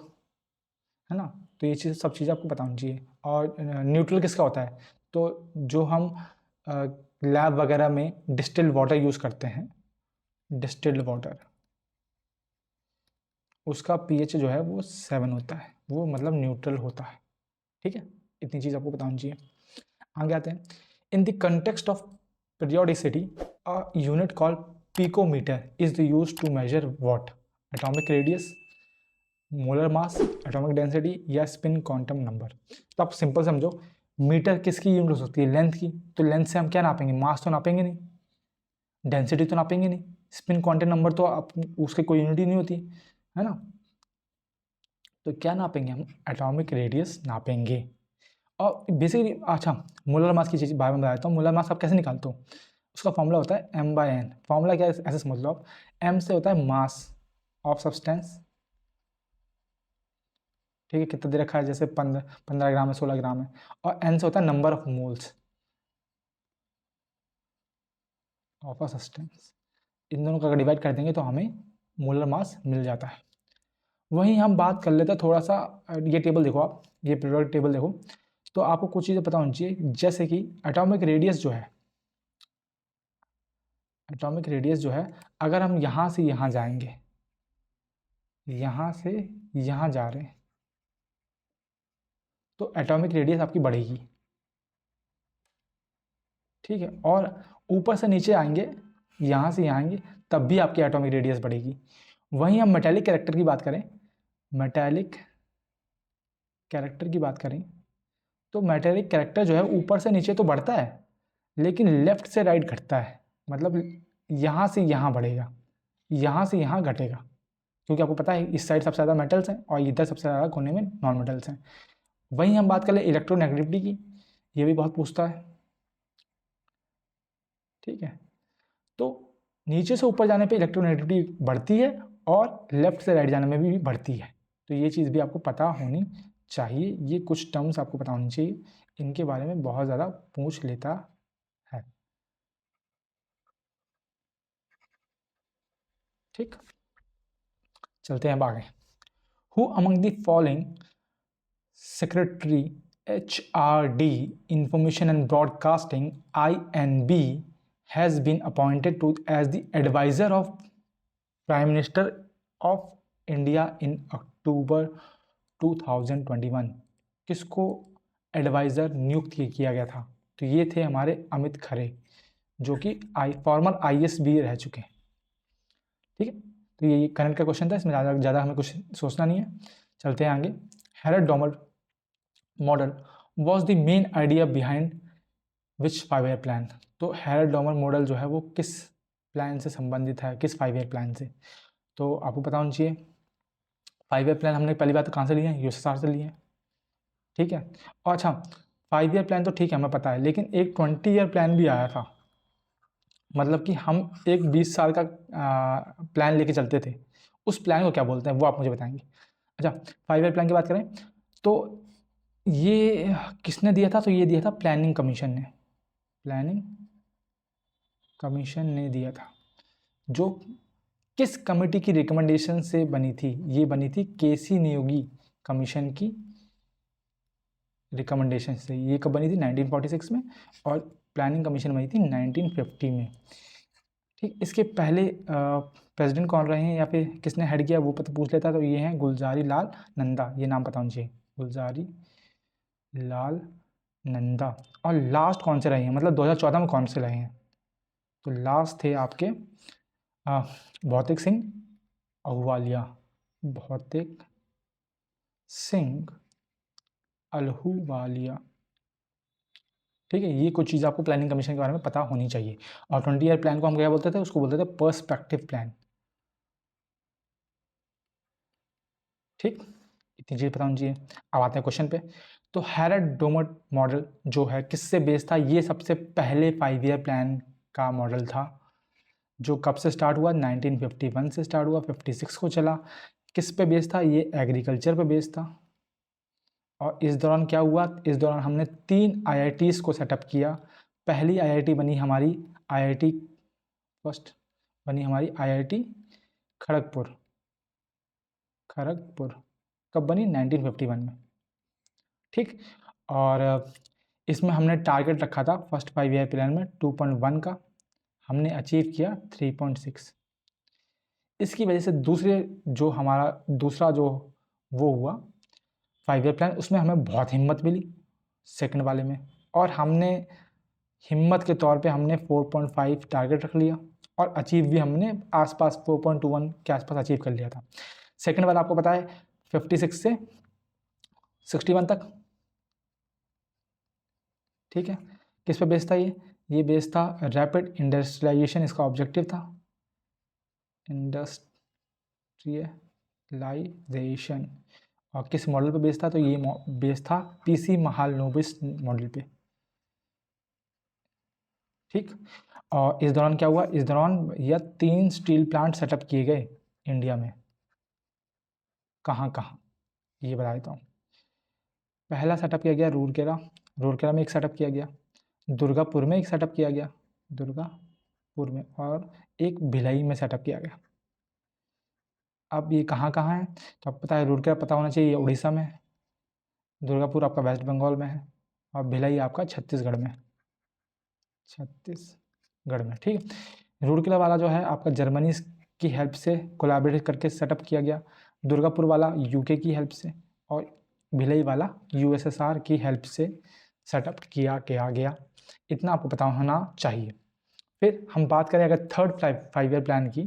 है ना। तो ये चीज़ सब चीज़ें आपको पता होनी चाहिए। और न्यूट्रल किसका होता है, तो जो हम लैब वगैरह में डिस्टिल्ड वाटर यूज़ करते हैं, डिस्टिल्ड वाटर, उसका पीएच जो है वो 7 होता है, वो मतलब न्यूट्रल होता है। ठीक है, इतनी चीज़ आपको पता होनी चाहिए। आगे आते हैं। In the context of periodicity, a unit called picometer is used to measure what? Atomic radius, molar mass, atomic density या स्पिन क्वांटम नंबर। तो आप सिंपल समझो, मीटर किसकी यूनिट हो सकती है? लेंथ की। तो लेंथ से हम क्या नापेंगे? मास तो नापेंगे नहीं, डेंसिटी तो नापेंगे नहीं, स्पिन क्वांटम नंबर तो आप उसकी कोई यूनिट ही नहीं होती, है ना। तो क्या नापेंगे हम? एटॉमिक रेडियस नापेंगे। और बेसिकली अच्छा, मोलर मास की चीज़ बारे में बताता हूँ। मोलर मास आप कैसे निकालते हो? उसका फॉर्मूला होता है m/n। फॉर्मूला क्या है ऐसे समझ लो आप, m से होता है मास ऑफ सब्सटेंस। ठीक है, कितना दे रखा है, जैसे 15 ग्राम है, 16 ग्राम है। और n से होता है number of moles of a substance. इन दोनों का अगर डिवाइड कर देंगे तो हमें मोलर मास मिल जाता है। वहीं हम बात कर लेते हैं थोड़ा सा, ये टेबल देखो आप, ये पीरियोडिक टेबल देखो, तो आपको कुछ चीज़ें पता होनी चाहिए, जैसे कि एटॉमिक रेडियस जो है, एटॉमिक रेडियस जो है, अगर हम यहाँ से यहाँ जाएंगे, यहाँ से यहाँ जा रहे हैं, तो एटॉमिक रेडियस आपकी बढ़ेगी। ठीक है, और ऊपर से नीचे आएंगे, यहाँ से यहाँ आएंगे, तब भी आपकी एटॉमिक रेडियस बढ़ेगी। वहीं हम मेटालिक कैरेक्टर की बात करें, मेटालिक कैरेक्टर की बात करें, तो मेटालिक कैरेक्टर जो है ऊपर से नीचे तो बढ़ता है, लेकिन लेफ्ट से राइट घटता है। मतलब यहाँ से यहाँ बढ़ेगा, यहाँ से यहाँ घटेगा, क्योंकि आपको पता है इस साइड सबसे ज़्यादा मेटल्स हैं और इधर सबसे ज़्यादा कोने में नॉन मेटल्स हैं। वहीं हम बात कर ले इलेक्ट्रोनेगेटिविटी की, ये भी बहुत पूछता है। ठीक है, तो नीचे से ऊपर जाने पे इलेक्ट्रोनेगेटिविटी बढ़ती है और लेफ्ट से राइट जाने में भी बढ़ती है। तो ये चीज़ भी आपको पता होनी चाहिए। ये कुछ टर्म्स आपको पता होनी चाहिए, इनके बारे में बहुत ज़्यादा पूछ लेता है। ठीक, चलते हैं आगे। Who among the following secretary HRD information and broadcasting INB has been appointed to as the adviser of prime minister of India in October 2021। किसको एडवाइज़र नियुक्त किया गया था? तो ये थे हमारे अमित खरे, जो कि फॉर्मर IAS भी रह चुके हैं। ठीक है, तो ये करंट का क्वेश्चन था, इसमें ज़्यादा हमें कुछ सोचना नहीं है। चलते हैं आगे। Harrod Domar model was the main idea behind which 5 year plan. तो हेरेट-डॉमर मॉडल जो है वो किस प्लान से संबंधित है, किस 5 ईयर प्लान से? तो आपको पता होना चाहिए 5 ईयर प्लान हमने पहली बात तो कहाँ से लिए हैं? USSR से लिए हैं। ठीक है, और अच्छा 5 ईयर प्लान तो ठीक है हमें पता है, लेकिन एक 20 ईयर प्लान भी आया था। मतलब कि हम एक 20 साल का प्लान लेके चलते थे, उस प्लान को क्या बोलते हैं वो आप मुझे बताएंगे। अच्छा 5 ईयर प्लान की बात करें तो ये किसने दिया था? तो ये दिया था प्लानिंग कमीशन ने। प्लानिंग कमीशन ने दिया था, जो किस कमेटी की रिकमेंडेशन से बनी थी? ये बनी थी KC नियोगी कमीशन की रिकमेंडेशन से। ये कब बनी थी? 1946 में, और प्लानिंग कमीशन बनी थी 1950 में। ठीक, इसके पहले प्रेसिडेंट कौन रहे हैं या फिर किसने हेड किया वो पता पूछ लेता तो ये हैं गुलजारी लाल नंदा, ये नाम पता होना चाहिए, गुलजारी लाल नंदा। और लास्ट कौन से रहे हैं, मतलब 2014 में कौन से रहे हैं? तो लास्ट थे आपके भौतिक सिंह अहूवालिया, भौतिक सिंह अहलूवालिया। ठीक है, ये कुछ चीज़ आपको प्लानिंग कमीशन के बारे में पता होनी चाहिए। और 20 ईयर प्लान को हम क्या बोलते थे? उसको बोलते थे पर्सपेक्टिव प्लान। ठीक, इतनी चीज़ पता होनी चाहिए। अब आते हैं क्वेश्चन पे। तो हेरेट-डॉमर मॉडल जो है किससे बेस्ड था? ये सबसे पहले 5 ईयर प्लान का मॉडल था, जो कब से स्टार्ट हुआ? 1951 से स्टार्ट हुआ, 56 को चला। किस पे बेस्ड था? ये एग्रीकल्चर पे बेस्ड था। और इस दौरान क्या हुआ? इस दौरान हमने 3 IITs को सेटअप किया। पहली IIT बनी हमारी IIT फर्स्ट बनी हमारी IIT खड़गपुर। खड़गपुर कब बनी? 1951 में। ठीक, और इसमें हमने टारगेट रखा था फर्स्ट 5 ईयर प्लान में 2.1 का, हमने अचीव किया 3.6। इसकी वजह से दूसरा जो वो हुआ 5 ईयर प्लान, उसमें हमें बहुत हिम्मत मिली सेकंड वाले में, और हमने हिम्मत के तौर पे हमने 4.5 टारगेट रख लिया, और अचीव भी हमने आसपास 4.21 के आसपास अचीव कर लिया था। सेकंड वाला आपको पता है 56 से 61 तक। ठीक है, किस पे बेस्ड था ये बेस्ड था रैपिड इंडस्ट्रियलाइजेशन, इसका ऑब्जेक्टिव था इंडस्ट्रियलाइजेशन। और किस मॉडल पे बेस्ड था? तो ये बेस्ड था PC महालनोबिस मॉडल पे। ठीक, और इस दौरान क्या हुआ? इस दौरान यह 3 स्टील प्लांट सेटअप किए गए इंडिया में। कहाँ कहाँ ये बता देता हूँ। पहला सेटअप किया गया रूरकेला में एक सेटअप किया गया, दुर्गापुर में एक सेटअप किया गया, दुर्गापुर में, और एक भिलाई में सेटअप किया गया। अब ये कहाँ कहाँ है? तो आपको पता है रूरकेला पता होना चाहिए, ये उड़ीसा में है, दुर्गापुर आपका वेस्ट बंगाल में है, और भिलाई आपका छत्तीसगढ़ में। छत्तीसगढ़ में। ठीक है, रूरकेला वाला जो है आपका जर्मनी की हेल्प से कोलैबोरेट करके सेटअप किया गया, दुर्गापुर वाला UK की हेल्प से, और भिलाई वाला USSR की हेल्प से सेटअप किया गया। इतना आपको पता होना चाहिए। फिर हम बात करें अगर थर्ड 5 ईयर प्लान की,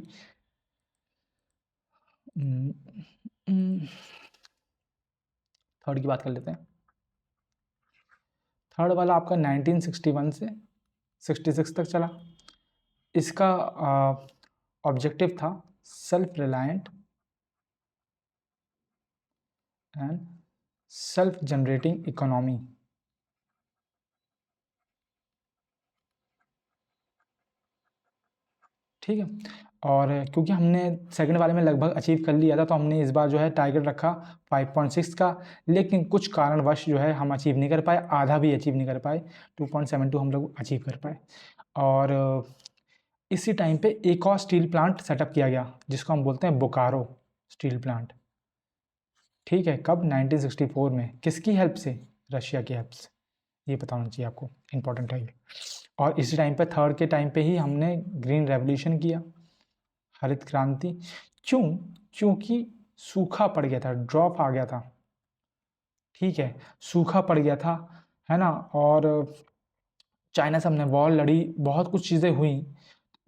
थर्ड की बात कर लेते हैं। थर्ड वाला आपका 1961 से 66 तक चला। इसका ऑब्जेक्टिव था self reliant and self generating economy. ठीक है, और क्योंकि हमने सेकंड वाले में लगभग अचीव कर लिया था, तो हमने इस बार जो है टारगेट रखा 5.6 का, लेकिन कुछ कारणवश जो है हम अचीव नहीं कर पाए, आधा भी अचीव नहीं कर पाए, 2.72 हम लोग अचीव कर पाए। और इसी टाइम पे एक और स्टील प्लांट सेटअप किया गया, जिसको हम बोलते हैं बोकारो स्टील प्लांट। ठीक है, कब? 1964 में। किसकी हेल्प से? रशिया की हेल्प से। ये पता होना चाहिए आपको, इंपॉर्टेंट है ये। और इसी टाइम पे थर्ड के टाइम पे ही हमने ग्रीन रेवोल्यूशन किया, हरित क्रांति। क्यों? क्योंकि सूखा पड़ गया था, ड्रॉप आ गया था, ठीक है, सूखा पड़ गया था, है ना। और चाइना से हमने वॉर लड़ी, बहुत कुछ चीज़ें हुई,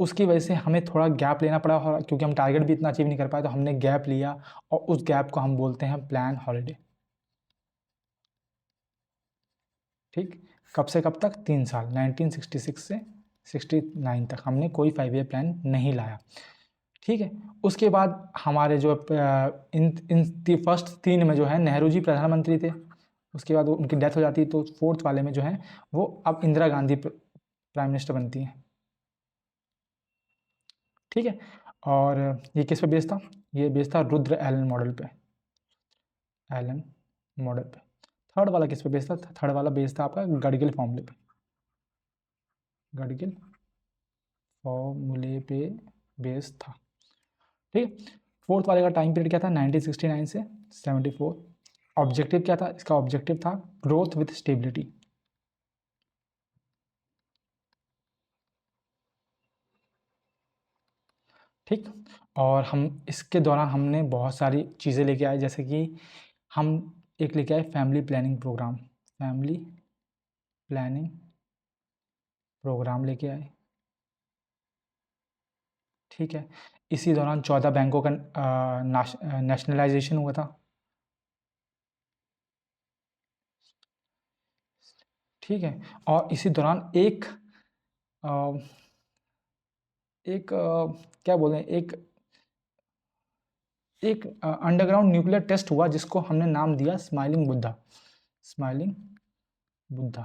उसकी वजह से हमें थोड़ा गैप लेना पड़ा, और क्योंकि हम टारगेट भी इतना अचीव नहीं कर पाए तो हमने गैप लिया, और उस गैप को हम बोलते हैं प्लान हॉलिडे। ठीक, कब से कब तक? 3 साल, 1966 से 69 तक हमने कोई 5 ईयर प्लान नहीं लाया, ठीक है। उसके बाद हमारे जो इन फर्स्ट 3 में जो है नेहरू जी प्रधानमंत्री थे, उसके बाद उनकी डेथ हो जाती है, तो फोर्थ वाले में जो है वो अब इंदिरा गांधी प्राइम मिनिस्टर बनती हैं, ठीक है। और ये किस पे बेस था? ये बेस था रुद्र एलन मॉडल पे, एलन मॉडल पे। थर्ड वाला किस पे बेस था? थर्ड वाला बेस था आपका गडगिल फॉर्मूले पे, गडगिल फॉर्मूले पे बेस था, ठीक है। फोर्थ वाले का टाइम पीरियड क्या था? 1969 से 74। ऑब्जेक्टिव क्या था इसका? ऑब्जेक्टिव था ग्रोथ विथ स्टेबिलिटी, ठीक। और हम इसके दौरान हमने बहुत सारी चीज़ें लेके आए, जैसे कि हम एक लेके आए family planning programme, family planning programme लेके आए, ठीक है। इसी दौरान 14 बैंकों का नेशनलाइजेशन हुआ था, ठीक है। और इसी दौरान एक अ, एक क्या बोलें, एक एक अंडरग्राउंड न्यूक्लियर टेस्ट हुआ जिसको हमने नाम दिया स्माइलिंग बुद्धा, स्माइलिंग बुद्धा,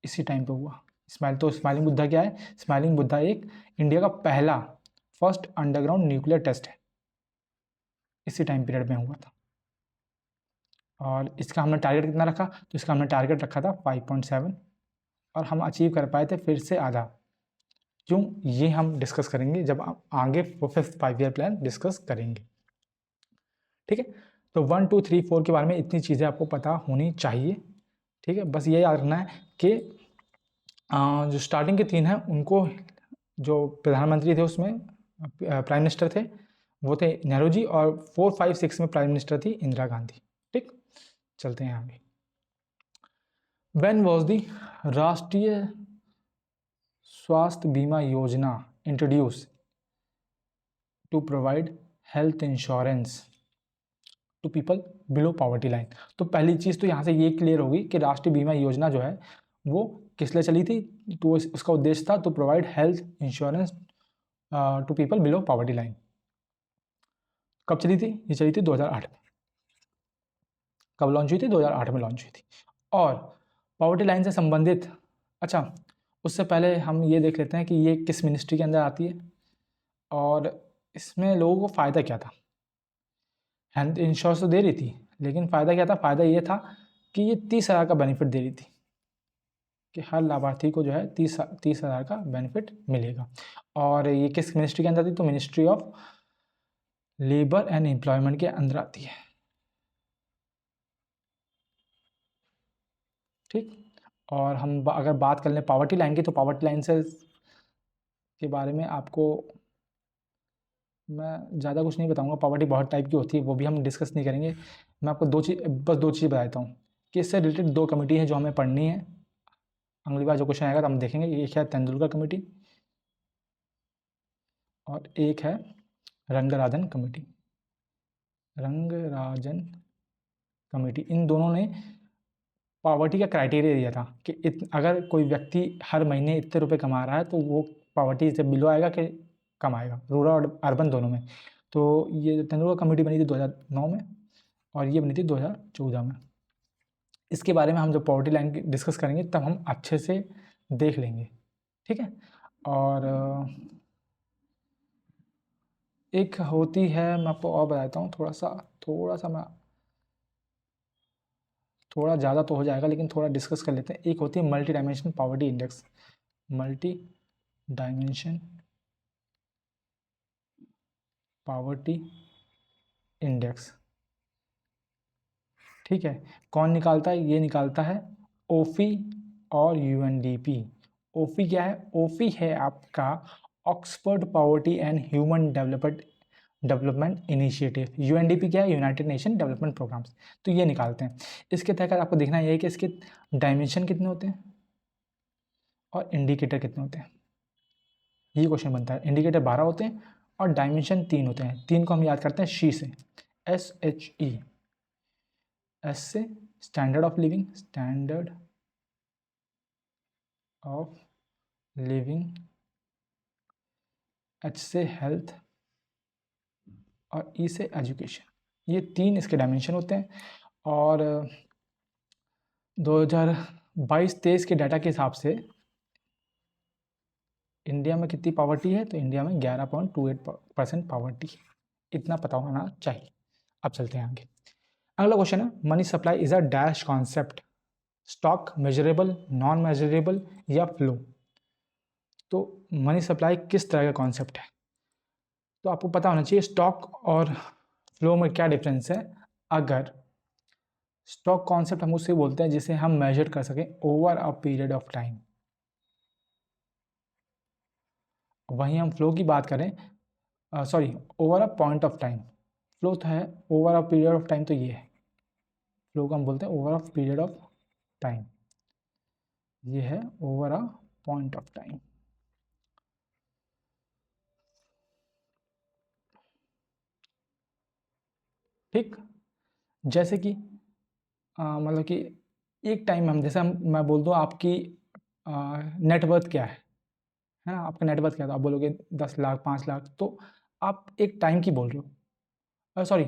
इसी टाइम पे हुआ। स्माइलिंग बुद्धा क्या है? स्माइलिंग बुद्धा एक इंडिया का पहला फर्स्ट अंडरग्राउंड न्यूक्लियर टेस्ट है, इसी टाइम पीरियड में हुआ था। और इसका हमने टारगेट कितना रखा? तो इसका हमने टारगेट रखा था 5.7, और हम अचीव कर पाए थे फिर से आधा। क्यों? ये हम डिस्कस करेंगे जब आप आगे 5th 5 ईयर प्लान डिस्कस करेंगे, ठीक है। तो 1 2 3 4 के बारे में इतनी चीज़ें आपको पता होनी चाहिए, ठीक है। बस ये याद रखना है कि जो स्टार्टिंग के 3 हैं उनको, जो प्रधानमंत्री थे उसमें प्राइम मिनिस्टर थे वो थे नेहरू जी, और 4 5 6 में प्राइम मिनिस्टर थी इंदिरा गांधी, ठीक। चलते हैं आगे। व्हेन वाज दी राष्ट्रीय Swasthya Bima Yojana introduce to provide health insurance to people below poverty line? तो पहली चीज़ तो यहाँ से ये क्लियर होगी कि राष्ट्रीय बीमा योजना जो है वो किस लिए चली थी? तो उसका उद्देश्य था to provide health insurance to people below poverty line. कब चली थी? ये चली थी 2008 में। कब लॉन्च हुई थी? 2008 में लॉन्च हुई थी। और पॉवर्टी लाइन से संबंधित, अच्छा उससे पहले हम ये देख लेते हैं कि ये किस मिनिस्ट्री के अंदर आती है, और इसमें लोगों को फ़ायदा क्या था। हेल्थ इंश्योरेंस तो दे रही थी, लेकिन फ़ायदा क्या था? फ़ायदा ये था कि ये 30,000 का बेनिफिट दे रही थी, कि हर लाभार्थी को जो है 30,000 का बेनिफिट मिलेगा। और ये किस मिनिस्ट्री के अंदर थी? तो ministry of labour and employment के अंदर आती है, ठीक। और हम अगर बात कर लें पॉवर्टी लाइन की, तो पॉवर्टी लाइन से के बारे में आपको मैं ज़्यादा कुछ नहीं बताऊंगा। पॉवर्टी बहुत टाइप की होती है, वो भी हम डिस्कस नहीं करेंगे। मैं आपको बस दो चीज़ बताता हूँ कि इससे रिलेटेड 2 कमेटी है जो हमें पढ़नी है। अगली बार जो क्वेश्चन आएगा तो हम देखेंगे। एक है तेंदुलकर कमेटी, और एक है रंगराजन कमेटी, रंगराजन कमेटी। इन दोनों ने पॉवर्टी का क्राइटेरिया दिया था कि अगर कोई व्यक्ति हर महीने इतने रुपए कमा रहा है तो वो पॉवर्टी से बिलो आएगा कि कम आएगा, रूरल और अर्बन दोनों में। तो ये तेंदुलकर कमेटी बनी थी 2009 में, और ये बनी थी 2014 में। इसके बारे में हम जब पॉवर्टी लाइन की डिस्कस करेंगे तब हम अच्छे से देख लेंगे, ठीक है। और एक होती है, मैं आपको और बताता हूँ, थोड़ा सा मैं, थोड़ा ज़्यादा तो हो जाएगा लेकिन थोड़ा डिस्कस कर लेते हैं। एक होती है multi dimension poverty index, multi dimension poverty index, ठीक है। कौन निकालता है? ये निकालता है ओफी और यूएनडीपी। ओफी क्या है? ओफी है आपका Oxford poverty and human development initiative. UNDP क्या है? United Nation development programmes. तो ये निकालते हैं। इसके तहत आपको देखना ये है कि इसके डायमेंशन कितने होते हैं और इंडिकेटर कितने होते हैं। ये क्वेश्चन बनता है। इंडिकेटर 12 होते हैं और डायमेंशन 3 होते हैं। 3 को हम याद करते हैं शी से, SHE। एस से standard of living, standard of living. H से हेल्थ और E से एजुकेशन। ये 3 इसके डायमेंशन होते हैं। और 2022-23 के डाटा के हिसाब से इंडिया में कितनी पॉवर्टी है? तो इंडिया में 11.28% पॉवर्टी है। इतना पता होना चाहिए। अब चलते हैं आगे। अगला क्वेश्चन है, money supply is a dash concept, stock, measurable, non measurable या फ्लो। तो मनी सप्लाई किस तरह का कॉन्सेप्ट है? तो आपको पता होना चाहिए स्टॉक और फ्लो में क्या डिफरेंस है। अगर स्टॉक कॉन्सेप्ट हम उससे बोलते हैं जिसे हम मेजर कर सकें over a period of time. वहीं हम फ्लो की बात करें, sorry, over a point of time. Flow तो है over a period of time, तो ये है फ्लो को हम बोलते हैं over a period of time. ये है over a point of time. ठीक, जैसे कि मतलब कि एक टाइम हम, जैसे हम मैं बोल दूँ आपकी नेटवर्थ क्या है ना, आपका नेटवर्थ क्या है, तो आप बोलोगे 10 लाख, 5 लाख, तो आप एक टाइम की बोल रहे हो। Sorry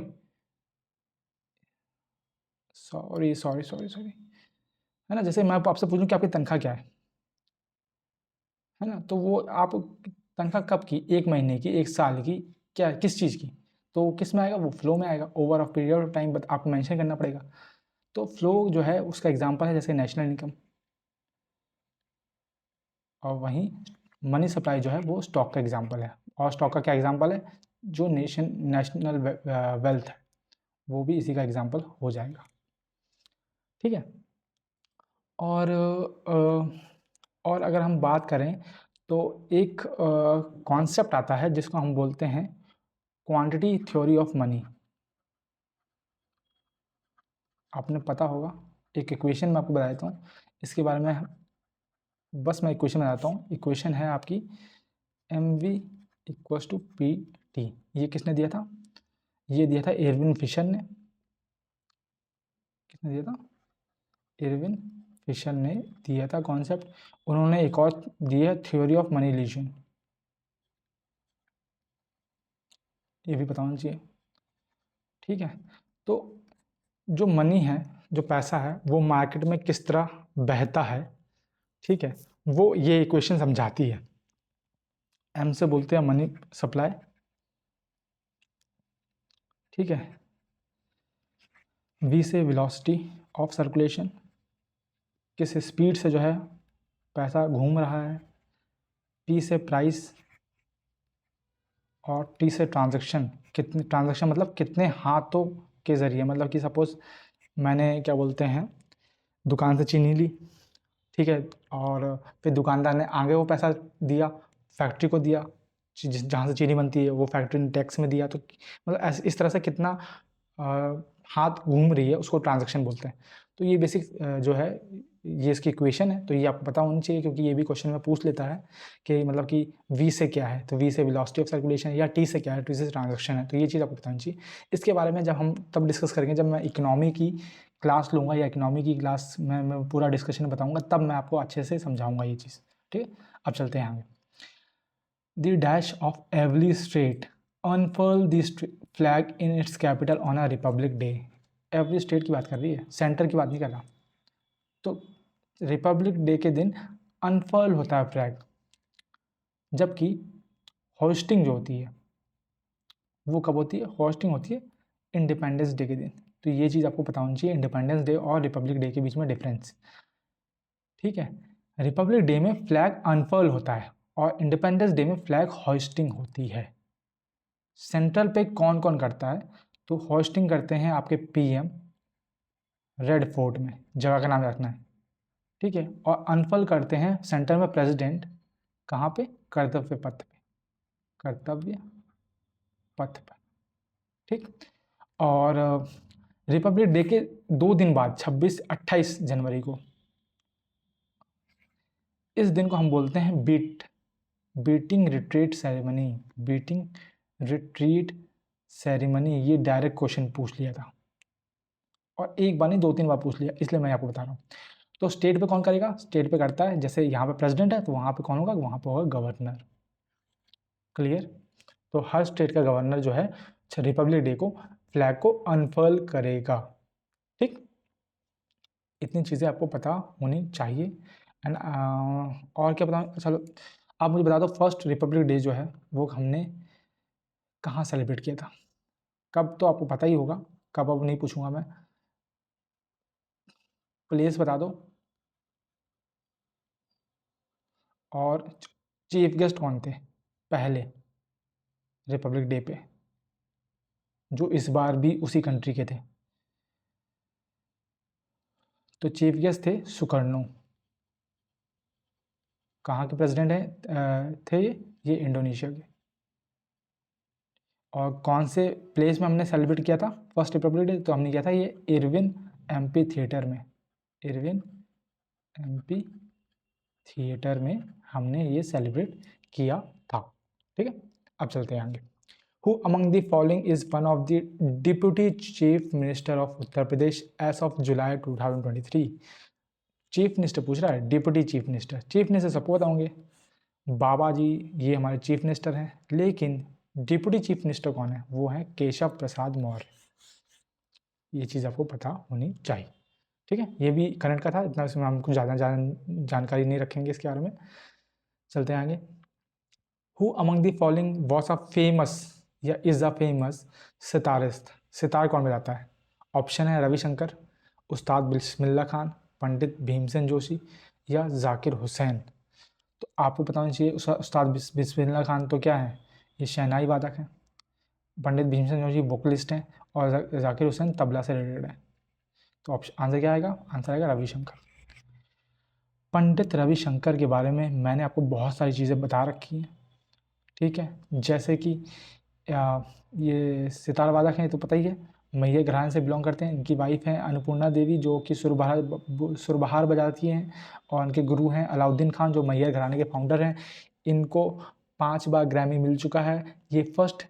sorry sorry sorry sorry है ना, जैसे मैं आपसे पूछूं कि आपकी तनख्वाह क्या है ना, तो वो आप तनख्वाह कब की, 1 महीने की, 1 साल की, क्या किस चीज़ की, तो किस में आएगा? वो फ्लो में आएगा। Over of period of time आपको मेंशन करना पड़ेगा। तो फ्लो जो है उसका एग्जांपल है जैसे नेशनल इनकम, और वहीं मनी सप्लाई जो है वो स्टॉक का एग्जांपल है। और स्टॉक का क्या एग्जांपल है? जो नेशनल वेल्थ है वो भी इसी का एग्जांपल हो जाएगा। ठीक है। और अगर हम बात करें तो एक कॉन्सेप्ट आता है जिसको हम बोलते हैं क्वांटिटी थ्योरी ऑफ मनी। आपने पता होगा, एक इक्वेशन मैं आपको बता देता हूँ इसके बारे में। बस मैं इक्वेशन बताता हूँ। इक्वेशन है आपकी mv इक्वल्स टू PT। ये किसने दिया था? ये दिया था एरविन फिशर ने। किसने दिया था? एरविन फिशर ने दिया था कॉन्सेप्ट। उन्होंने एक और दिया थ्योरी ऑफ मनी इल्यूजन, ये भी बताना चाहिए। ठीक है। तो जो मनी है, जो पैसा है, वो मार्केट में किस तरह बहता है, ठीक है, वो ये इक्वेशन समझाती है। एम से बोलते हैं मनी सप्लाई, ठीक है। वी से वेलोसिटी ऑफ सर्कुलेशन, किस स्पीड से जो है पैसा घूम रहा है। पी से प्राइस, और टी से ट्रांजैक्शन, कितने ट्रांजैक्शन मतलब कितने हाथों के ज़रिए, मतलब कि सपोज़ मैंने क्या बोलते हैं दुकान से चीनी ली, ठीक है, और फिर दुकानदार ने आगे वो पैसा दिया, फैक्ट्री को दिया, जहाँ से चीनी बनती है वो फैक्ट्री ने टैक्स में दिया, तो मतलब ऐसे इस तरह से कितना हाथ घूम रही है उसको ट्रांजैक्शन बोलते हैं। तो ये बेसिक जो है ये इसकी इक्वेशन है। तो ये आपको पता होनी चाहिए क्योंकि ये भी क्वेश्चन में पूछ लेता है कि मतलब कि वी से क्या है, तो वी से वेलोसिटी ऑफ सर्कुलेशन, या टी से क्या है, टी से ट्रांजैक्शन है। तो ये चीज़ आपको पता होनी चाहिए। इसके बारे में जब हम तब डिस्कस करेंगे जब मैं इकोनॉमी की क्लास लूँगा, या इकोनॉमी की क्लास में मैं पूरा डिस्कशन बताऊँगा, तब मैं आपको अच्छे से समझाऊँगा ये चीज़। ठीक है, अब चलते हैं आगे। The dash of every state unfurl the flag in its capital on a Republic Day. Every state की बात कर रही है, सेंटर की बात नहीं कर रहा। तो रिपब्लिक डे के दिन अनफर्ल होता है फ्लैग, जबकि होस्टिंग जो होती है वो कब होती है? होस्टिंग होती है इंडिपेंडेंस डे के दिन। तो ये चीज़ आपको पता होनी चाहिए, इंडिपेंडेंस डे और रिपब्लिक डे के बीच में डिफरेंस। ठीक है, रिपब्लिक डे में फ्लैग अनफर्ल होता है और इंडिपेंडेंस डे में फ्लैग होस्टिंग होती है। सेंट्रल पे कौन कौन करता है? तो होस्टिंग करते हैं आपके PM, रेड फोर्ट में, जगह का नाम रखना है, ठीक है। और अनफल करते हैं सेंटर में प्रेसिडेंट, कहाँ पे? कर्तव्य पथ पे, कर्तव्य पथ पर। ठीक। और रिपब्लिक डे के 2 दिन बाद 28 जनवरी को, इस दिन को हम बोलते हैं beating retreat ceremony. Beating retreat ceremony, ये डायरेक्ट क्वेश्चन पूछ लिया था, और एक बार नहीं 2-3 बार पूछ लिया, इसलिए मैं आपको बता रहा हूँ। तो स्टेट पे कौन करेगा? स्टेट पे करता है, जैसे यहाँ पे प्रेसिडेंट है तो वहाँ पे कौन होगा? वहाँ पे होगा गवर्नर। क्लियर? तो हर स्टेट का गवर्नर जो है रिपब्लिक डे को फ्लैग को अनफर्ल करेगा। ठीक, इतनी चीज़ें आपको पता होनी चाहिए। एंड और क्या बताऊँ? चलो आप मुझे बता दो, फर्स्ट रिपब्लिक डे जो है वो हमने कहाँ सेलिब्रेट किया था? कब तो आपको पता ही होगा, कब अब नहीं पूछूंगा मैं, प्लेस बता दो, और चीफ गेस्ट कौन थे पहले रिपब्लिक डे पे, जो इस बार भी उसी कंट्री के थे? तो चीफ गेस्ट थे सुकर्णो। कहाँ के प्रेसिडेंट हैं थे ये इंडोनेशिया के। और कौन से प्लेस में हमने सेलिब्रेट किया था फर्स्ट रिपब्लिक डे? तो हमने किया था ये इरविन एमपी थिएटर में, इरविन एमपी थिएटर में हमने ये सेलिब्रेट किया था। ठीक है, अब चलते हैं आगे। Who among the following is one of the Deputy Chief Minister of Uttar Pradesh as of July 2023? Chief minister पूछ रहा है, deputy chief minister. Chief minister सबको पता होंगे, बाबा जी ये हमारे चीफ मिनिस्टर हैं, लेकिन डिप्टी चीफ मिनिस्टर कौन है? वो है केशव प्रसाद मौर्य। ये चीज़ आपको पता होनी चाहिए। ठीक है, ये भी करंट का था, इतना इसमें हम कुछ ज़्यादा जानकारी नहीं रखेंगे इसके बारे में। चलते हैं आगे। Who among the following was a famous या is a famous sitarist? Sitar कौन बजाता है? ऑप्शन है रविशंकर, उस्ताद बिस्मिल्लाह खान, पंडित भीमसेन जोशी या जाकिर हुसैन। तो आपको पता होना चाहिए, उस्ताद बिस्मिल्लाह खान तो क्या है? ये शहनाई वादक हैं। पंडित भीमसेन जोशी वोकलिस्ट हैं, और जाकिर हुसैन तबला से रिलेटेड है। तो ऑप्शन आंसर क्या आएगा? आंसर आएगा रविशंकर। पंडित रविशंकर के बारे में मैंने आपको बहुत सारी चीज़ें बता रखी हैं। ठीक है, जैसे कि ये सितार वादक हैं तो पता ही है, मैया घराने से बिलोंग करते हैं। इनकी वाइफ हैं अन्नपूर्णा देवी, जो कि सुरबहार बजाती हैं, और इनके गुरु हैं अलाउद्दीन खान, जो मैया घराने के फाउंडर हैं। इनको 5 बार ग्रैमी मिल चुका है। ये फर्स्ट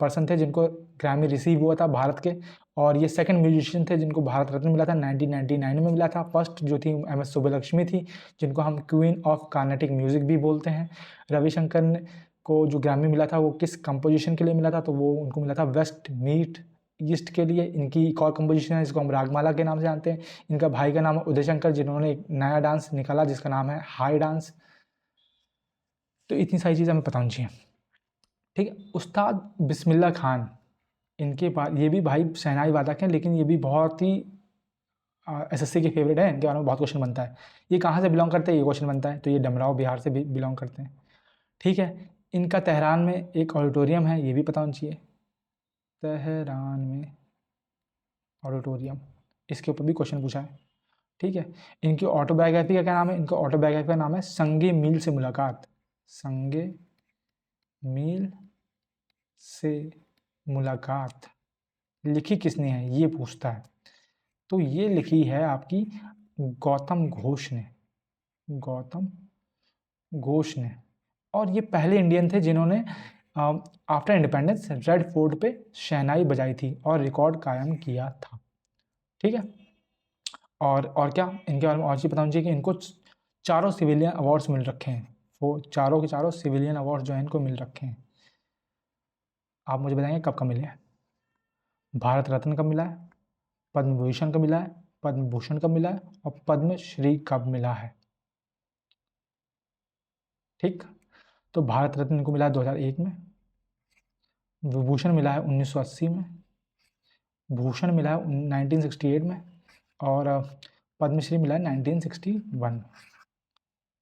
पर्सन थे जिनको ग्रैमी रिसीव हुआ था भारत के, और ये सेकंड म्यूजिशियन थे जिनको भारत रत्न मिला था 1999 में मिला था। फर्स्ट जो थी MS सुब्बलक्ष्मी थी, जिनको हम क्वीन ऑफ कार्नेटिक म्यूज़िक भी बोलते हैं। रविशंकर को जो ग्रैमी मिला था वो किस कंपोजिशन के लिए मिला था? तो वो उनको मिला था वेस्ट मीट ईस्ट के लिए। इनकी एक और कंपोजिशन है जिसको हम रागमाला के नाम से जानते हैं। इनका भाई का नाम है उदय शंकर, जिन्होंने एक नया डांस निकाला जिसका नाम है हाई डांस। तो इतनी सारी चीज़ें हमें पता होनी चाहिए। ठीक है, उस्ताद बिस्मिल्लाह खान, इनके पास ये भी भाई शहनाई वादक हैं, लेकिन ये भी बहुत ही SSC के फेवरेट है। इनके बारे में बहुत क्वेश्चन बनता है। ये कहाँ से बिलोंग करते हैं? ये क्वेश्चन बनता है, तो ये डमराव बिहार से भी बिलोंग करते हैं। ठीक है, इनका तेहरान में एक ऑडिटोरियम है, ये भी पता होना चाहिए। तेहरान में ऑडिटोरियम, इसके ऊपर भी क्वेश्चन पूछा है। ठीक है, इनकी ऑटोबायोग्राफी का क्या नाम है? इनका ऑटोबायोग्राफी का नाम है संगे मील से मुलाकात। संगे मील से मुलाकात लिखी किसने है, ये पूछता है। तो ये लिखी है आपकी गौतम घोष ने, गौतम घोष ने। और ये पहले इंडियन थे जिन्होंने आफ्टर इंडिपेंडेंस रेड फोर्ट पे शहनाई बजाई थी और रिकॉर्ड कायम किया था। ठीक है, और क्या इनके बारे में और चीज़ पता होनी चाहिए कि इनको चारों सिविलियन अवार्ड्स मिल रखे हैं। वो चारों के चारों सिविलियन अवार्ड्स जो हैं इनको मिल रखे हैं। आप मुझे बताएंगे कब कब मिले हैं? भारत रत्न कब मिला है, पद्म विभूषण कब मिला है, पद्म भूषण कब मिला है, और पद्मश्री कब मिला है? ठीक, तो भारत रत्न इनको मिला है 2001 में, विभूषण मिला है 1980 में, भूषण मिला है 1968 में, और पद्मश्री मिला है 1961।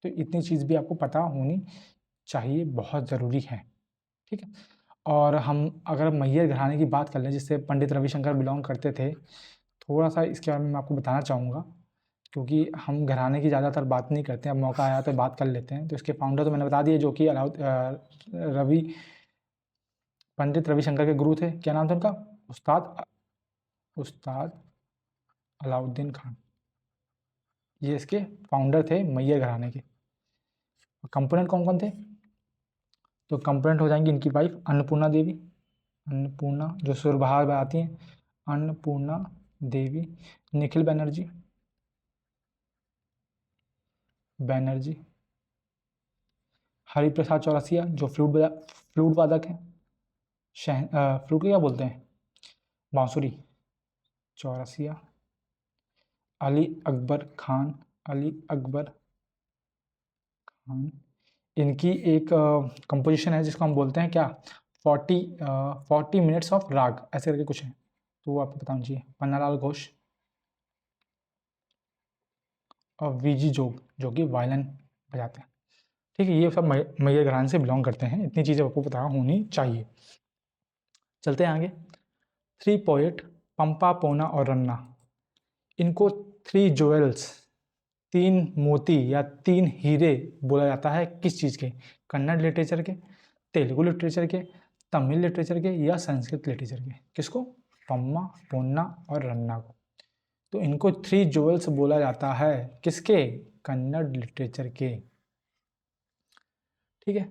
तो इतनी चीज़ भी आपको पता होनी चाहिए, बहुत ज़रूरी है। ठीक है, और हम अगर मैयर घराने की बात कर लें जिससे पंडित रविशंकर बिलोंग करते थे, थोड़ा सा इसके बारे में मैं आपको बताना चाहूँगा क्योंकि हम घराने की ज़्यादातर बात नहीं करते हैं, अब मौका आया तो बात कर लेते हैं। तो इसके फाउंडर तो मैंने बता दिए, जो कि पंडित रविशंकर के गुरु थे। क्या नाम था उनका? उस्ताद अलाउद्दीन खान। ये इसके फाउंडर थे मैयर घराने के। कंपोनेंट कौन कौन थे? तो कंपोनेंट हो जाएंगी इनकी वाइफ अन्नपूर्णा देवी, अन्नपूर्णा जो सुरबहार में आती हैं, अन्नपूर्णा देवी, निखिल बैनर्जी, हरिप्रसाद चौरसिया जो फ्लूट वादक हैं, फ्लूट को क्या बोलते हैं? बांसुरी, चौरसिया, अली अकबर खान, इनकी एक कंपोजिशन है जिसको हम बोलते हैं क्या, 40 मिनट्स ऑफ राग, ऐसे करके कुछ है, तो वो आपको बताना चाहिए। पन्नालाल घोष और वीजी जोग जो कि वायलिन बजाते हैं। ठीक है, ये सब मैयर घराने से बिलोंग करते हैं। इतनी चीज़ें आपको पता होनी चाहिए। चलते हैं आगे। 3 पोएट पंपा, पोना और रन्ना, इनको 3 ज्वेल्स, 3 मोती या 3 हीरे बोला जाता है। किस चीज़ के? कन्नड़ लिटरेचर के, तेलुगु लिटरेचर के, तमिल लिटरेचर के या संस्कृत लिटरेचर के। किसको? पम्मा, पोन्ना और रन्ना को। तो इनको 3 ज्वेल्स बोला जाता है। किसके? कन्नड़ लिटरेचर के। ठीक है,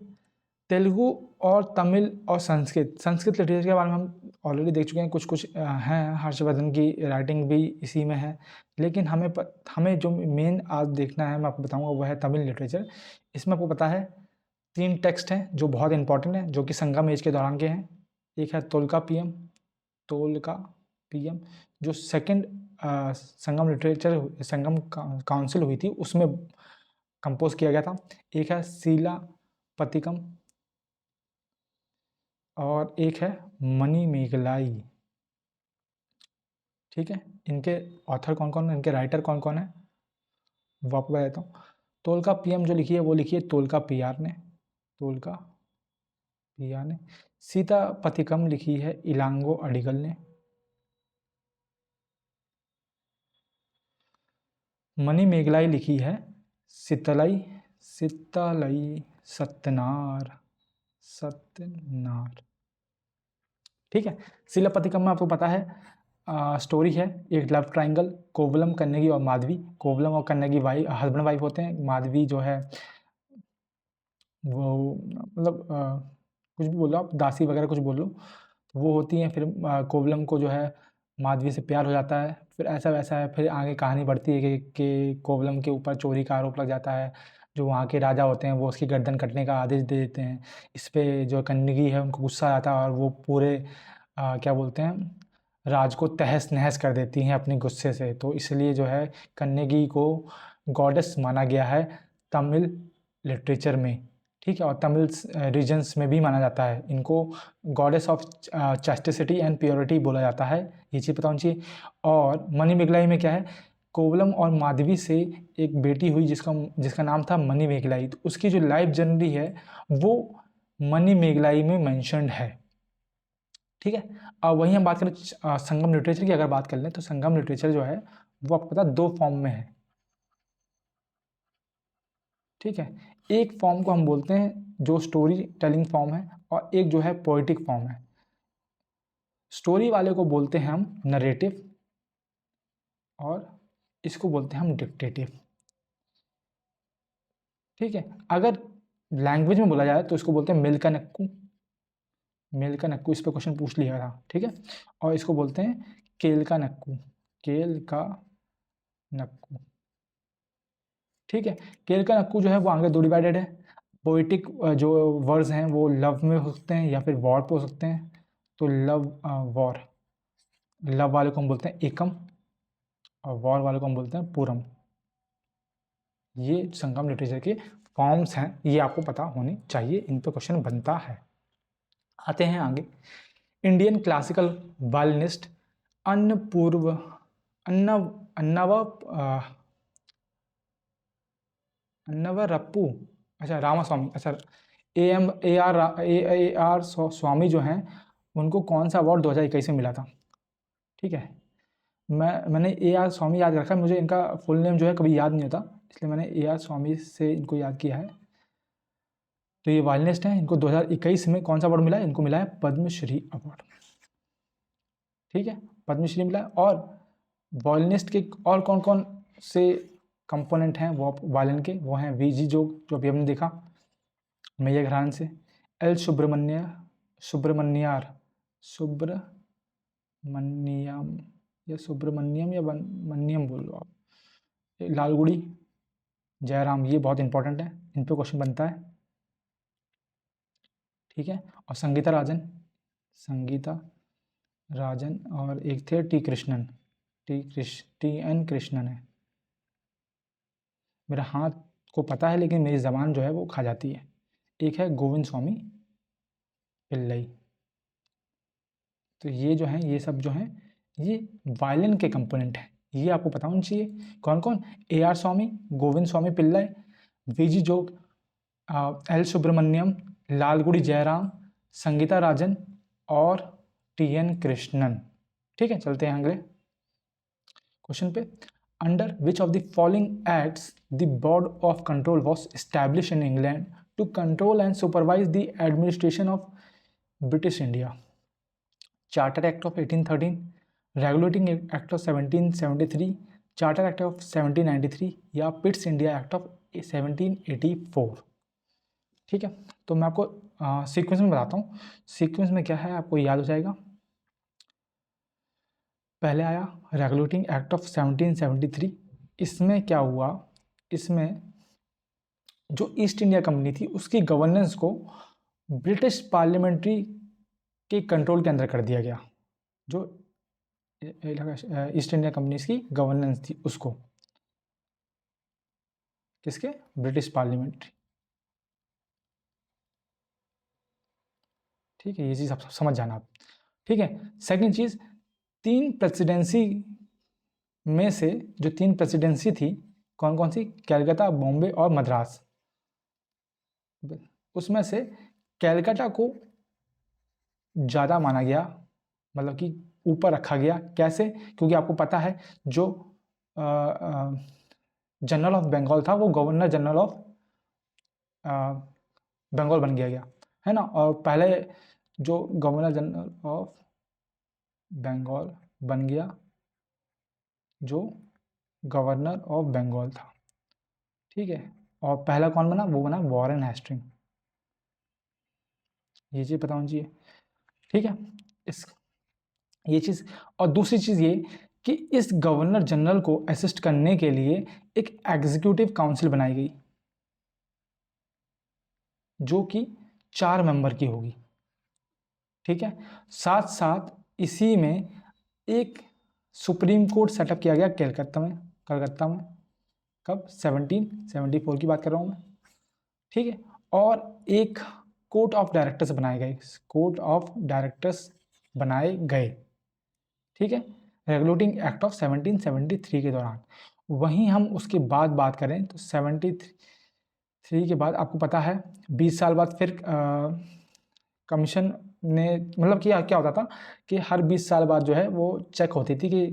तेलुगु और तमिल और संस्कृत लिटरेचर के बारे में हम ऑलरेडी देख चुके हैं। कुछ कुछ हैं, हर्षवर्धन की राइटिंग भी इसी में है। लेकिन हमें जो मेन आज देखना है, मैं आपको बताऊंगा, वो है तमिल लिटरेचर। इसमें आपको पता है 3 टेक्स्ट हैं जो बहुत इंपॉर्टेंट हैं, जो कि संगम एज के दौरान के हैं। एक है तोल्कापियम, जो सेकंड संगम काउंसिल हुई थी उसमें कंपोज किया गया था। एक है शिलापतिकम और एक है मणिमेगलाई। ठीक है, इनके ऑथर कौन कौन है, इनके राइटर कौन कौन है, वो आपको बता देता हूँ। तोल्कापियम जो लिखी है वो लिखी है तोल्कापियार ने। सीतापतिकम लिखी है इलांगो अडिगल ने। मणिमेगलाई लिखी है सितलई सत्यनार। ठीक है, शिलापतिकम में आपको पता है स्टोरी है, एक लव ट्रायंगल, कोवलम, कन्नगी और माधवी। कोवलम और कन्नगी हस्बैंड वाइफ होते हैं। माधवी जो है वो मतलब कुछ भी बोल लो आप, दासी वगैरह कुछ बोल लो, वो होती हैं। फिर कोवलम को जो है माधवी से प्यार हो जाता है। फिर ऐसा वैसा है, फिर आगे कहानी बढ़ती है कि कोवलम के ऊपर चोरी का आरोप लग जाता है। जो वहाँ के राजा होते हैं वो उसकी गर्दन कटने का आदेश दे देते हैं। इस पे जो कन्नगी है उनको गुस्सा आता है और वो पूरे क्या बोलते हैं, राज को तहस नहस कर देती हैं अपने गुस्से से। तो इसलिए जो है कन्नगी को गॉडेस माना गया है तमिल लिटरेचर में। ठीक है, और तमिल रीजन्स में भी माना जाता है। इनको गॉडेस ऑफ चैस्टिसिटी एंड प्योरिटी बोला जाता है, ये चीज़ पता होनी चाहिए। और मणिमेगलाई में क्या है, कोवलम और माधवी से एक बेटी हुई जिसका नाम था मणिमेगलाई। तो उसकी जो लाइफ जर्नी है वो मणिमेगलाई में मेंशन्ड है। ठीक है, अब वहीं हम बात करें संगम लिटरेचर की। अगर बात कर लें तो संगम लिटरेचर जो है वो आपको पता 2 फॉर्म में है। ठीक है, एक फॉर्म को हम बोलते हैं जो स्टोरी टेलिंग फॉर्म है और एक जो है पोएटिक फॉर्म है। स्टोरी वाले को बोलते हैं हम नरेटिव और इसको बोलते हैं हम डिक्टेटिव। ठीक है, अगर लैंग्वेज में बोला जाए तो इसको बोलते हैं मेलका नक्कू। इस पर क्वेश्चन पूछ लिया था। ठीक है, और इसको बोलते हैं केलका नक्कू। ठीक है, केलका नक्कू जो है वो आगे 2 डिवाइडेड है। पोइटिक जो वर्ड्स हैं वो लव में हो सकते हैं या फिर वॉर पे हो सकते हैं। तो लव वाले को हम बोलते हैं एकम और वॉर वाले को हम बोलते हैं पूरम। ये संगम लिटरेचर के फॉर्म्स हैं, ये आपको पता होनी चाहिए, इन पर क्वेश्चन बनता है। आते हैं आगे। इंडियन क्लासिकल वायलिनिस्ट अन्नवरप्पू, अच्छा रामास्वामी, अच्छा AR स्वामी जो हैं उनको कौन सा अवार्ड 2021 में मिला था? ठीक है, मैंने AR स्वामी याद रखा है, मुझे इनका फुल नेम जो है कभी याद नहीं होता, इसलिए मैंने AR स्वामी से इनको याद किया है। तो ये वायलिनिस्ट हैं, इनको 2021 में कौन सा अवार्ड मिला है? इनको मिला है पद्मश्री अवार्ड। ठीक है, पद्मश्री मिला है। और वायलिनिस्ट के और कौन कौन से कंपोनेंट हैं वो वायलिन के? वो हैं VG जोग, जो अभी हमने देखा मेघरान से, L सुब्रमण्यम या सुब्रमण्यम या मन्यम बोल लो आप, लालगुड़ी जयराम, ये बहुत इंपॉर्टेंट है, इन पे क्वेश्चन बनता है। ठीक है, और संगीता राजन और एक थे TN कृष्णन है। मेरा हाथ को पता है लेकिन मेरी ज़बान जो है वो खा जाती है। एक है गोविंद स्वामी पिल्लई। तो ये जो हैं, ये सब जो हैं ये वायलिन के कंपोनेंट हैं, ये आपको पता होना चाहिए। कौन कौन? AR स्वामी, गोविंद स्वामी पिल्लई, VG जोग, L सुब्रमण्यम, लालगुड़ी जयराम, संगीता राजन और TN कृष्णन। ठीक है, चलते हैं अगले क्वेश्चन पे। Under which of the following acts the board of control was establish in England to control and supervise the administration of British India? Charter act of 1813, regulating act of 1773, charter act of 1793 या Pitt's India act of 1784? ठीक है, तो मैं आपको sequence में बताता हूँ। Sequence में क्या है आपको याद हो जाएगा। पहले आया रेगुलेटिंग एक्ट ऑफ 1773। इसमें क्या हुआ, इसमें जो ईस्ट इंडिया कंपनी थी उसकी गवर्नेंस को ब्रिटिश पार्लियामेंट्री के कंट्रोल के अंदर कर दिया गया। जो ईस्ट इंडिया कंपनी की गवर्नेंस थी उसको किसके? British parliamentary. ठीक है, ये चीज़ आप समझ जाना आप। ठीक है, सेकंड चीज़, 3 प्रेसिडेंसी में से जो 3 प्रेसिडेंसी थी कौन कौन सी? कलकत्ता, बॉम्बे और मद्रास। उसमें से कलकत्ता को ज़्यादा माना गया, मतलब कि ऊपर रखा गया। कैसे? क्योंकि आपको पता है जो जनरल ऑफ बंगाल था वो गवर्नर जनरल ऑफ बंगाल बन गया है ना। और पहले जो गवर्नर जनरल ऑफ बंगाल बन गया, जो गवर्नर ऑफ बंगाल था। ठीक है, और पहला कौन बना? वो बना वॉरेन हेस्टिंग। ये चीज़ पता होनी चाहिए। ठीक है, ये चीज़। और दूसरी चीज़ ये कि इस गवर्नर जनरल को असिस्ट करने के लिए एक एग्जीक्यूटिव काउंसिल बनाई गई जो कि 4 मेंबर की होगी। ठीक है, साथ साथ इसी में एक सुप्रीम कोर्ट सेटअप किया गया कलकत्ता में। कब? 1774 की बात कर रहा हूँ मैं। ठीक है, और एक कोर्ट ऑफ डायरेक्टर्स बनाए गए। ठीक है, रेगुलेटिंग एक्ट ऑफ 1773 के दौरान। वहीं हम उसके बाद बात करें तो 73 के बाद आपको पता है 20 साल बाद फिर कमीशन ने, मतलब कि क्या होता था कि हर 20 साल बाद जो है वो चेक होती थी कि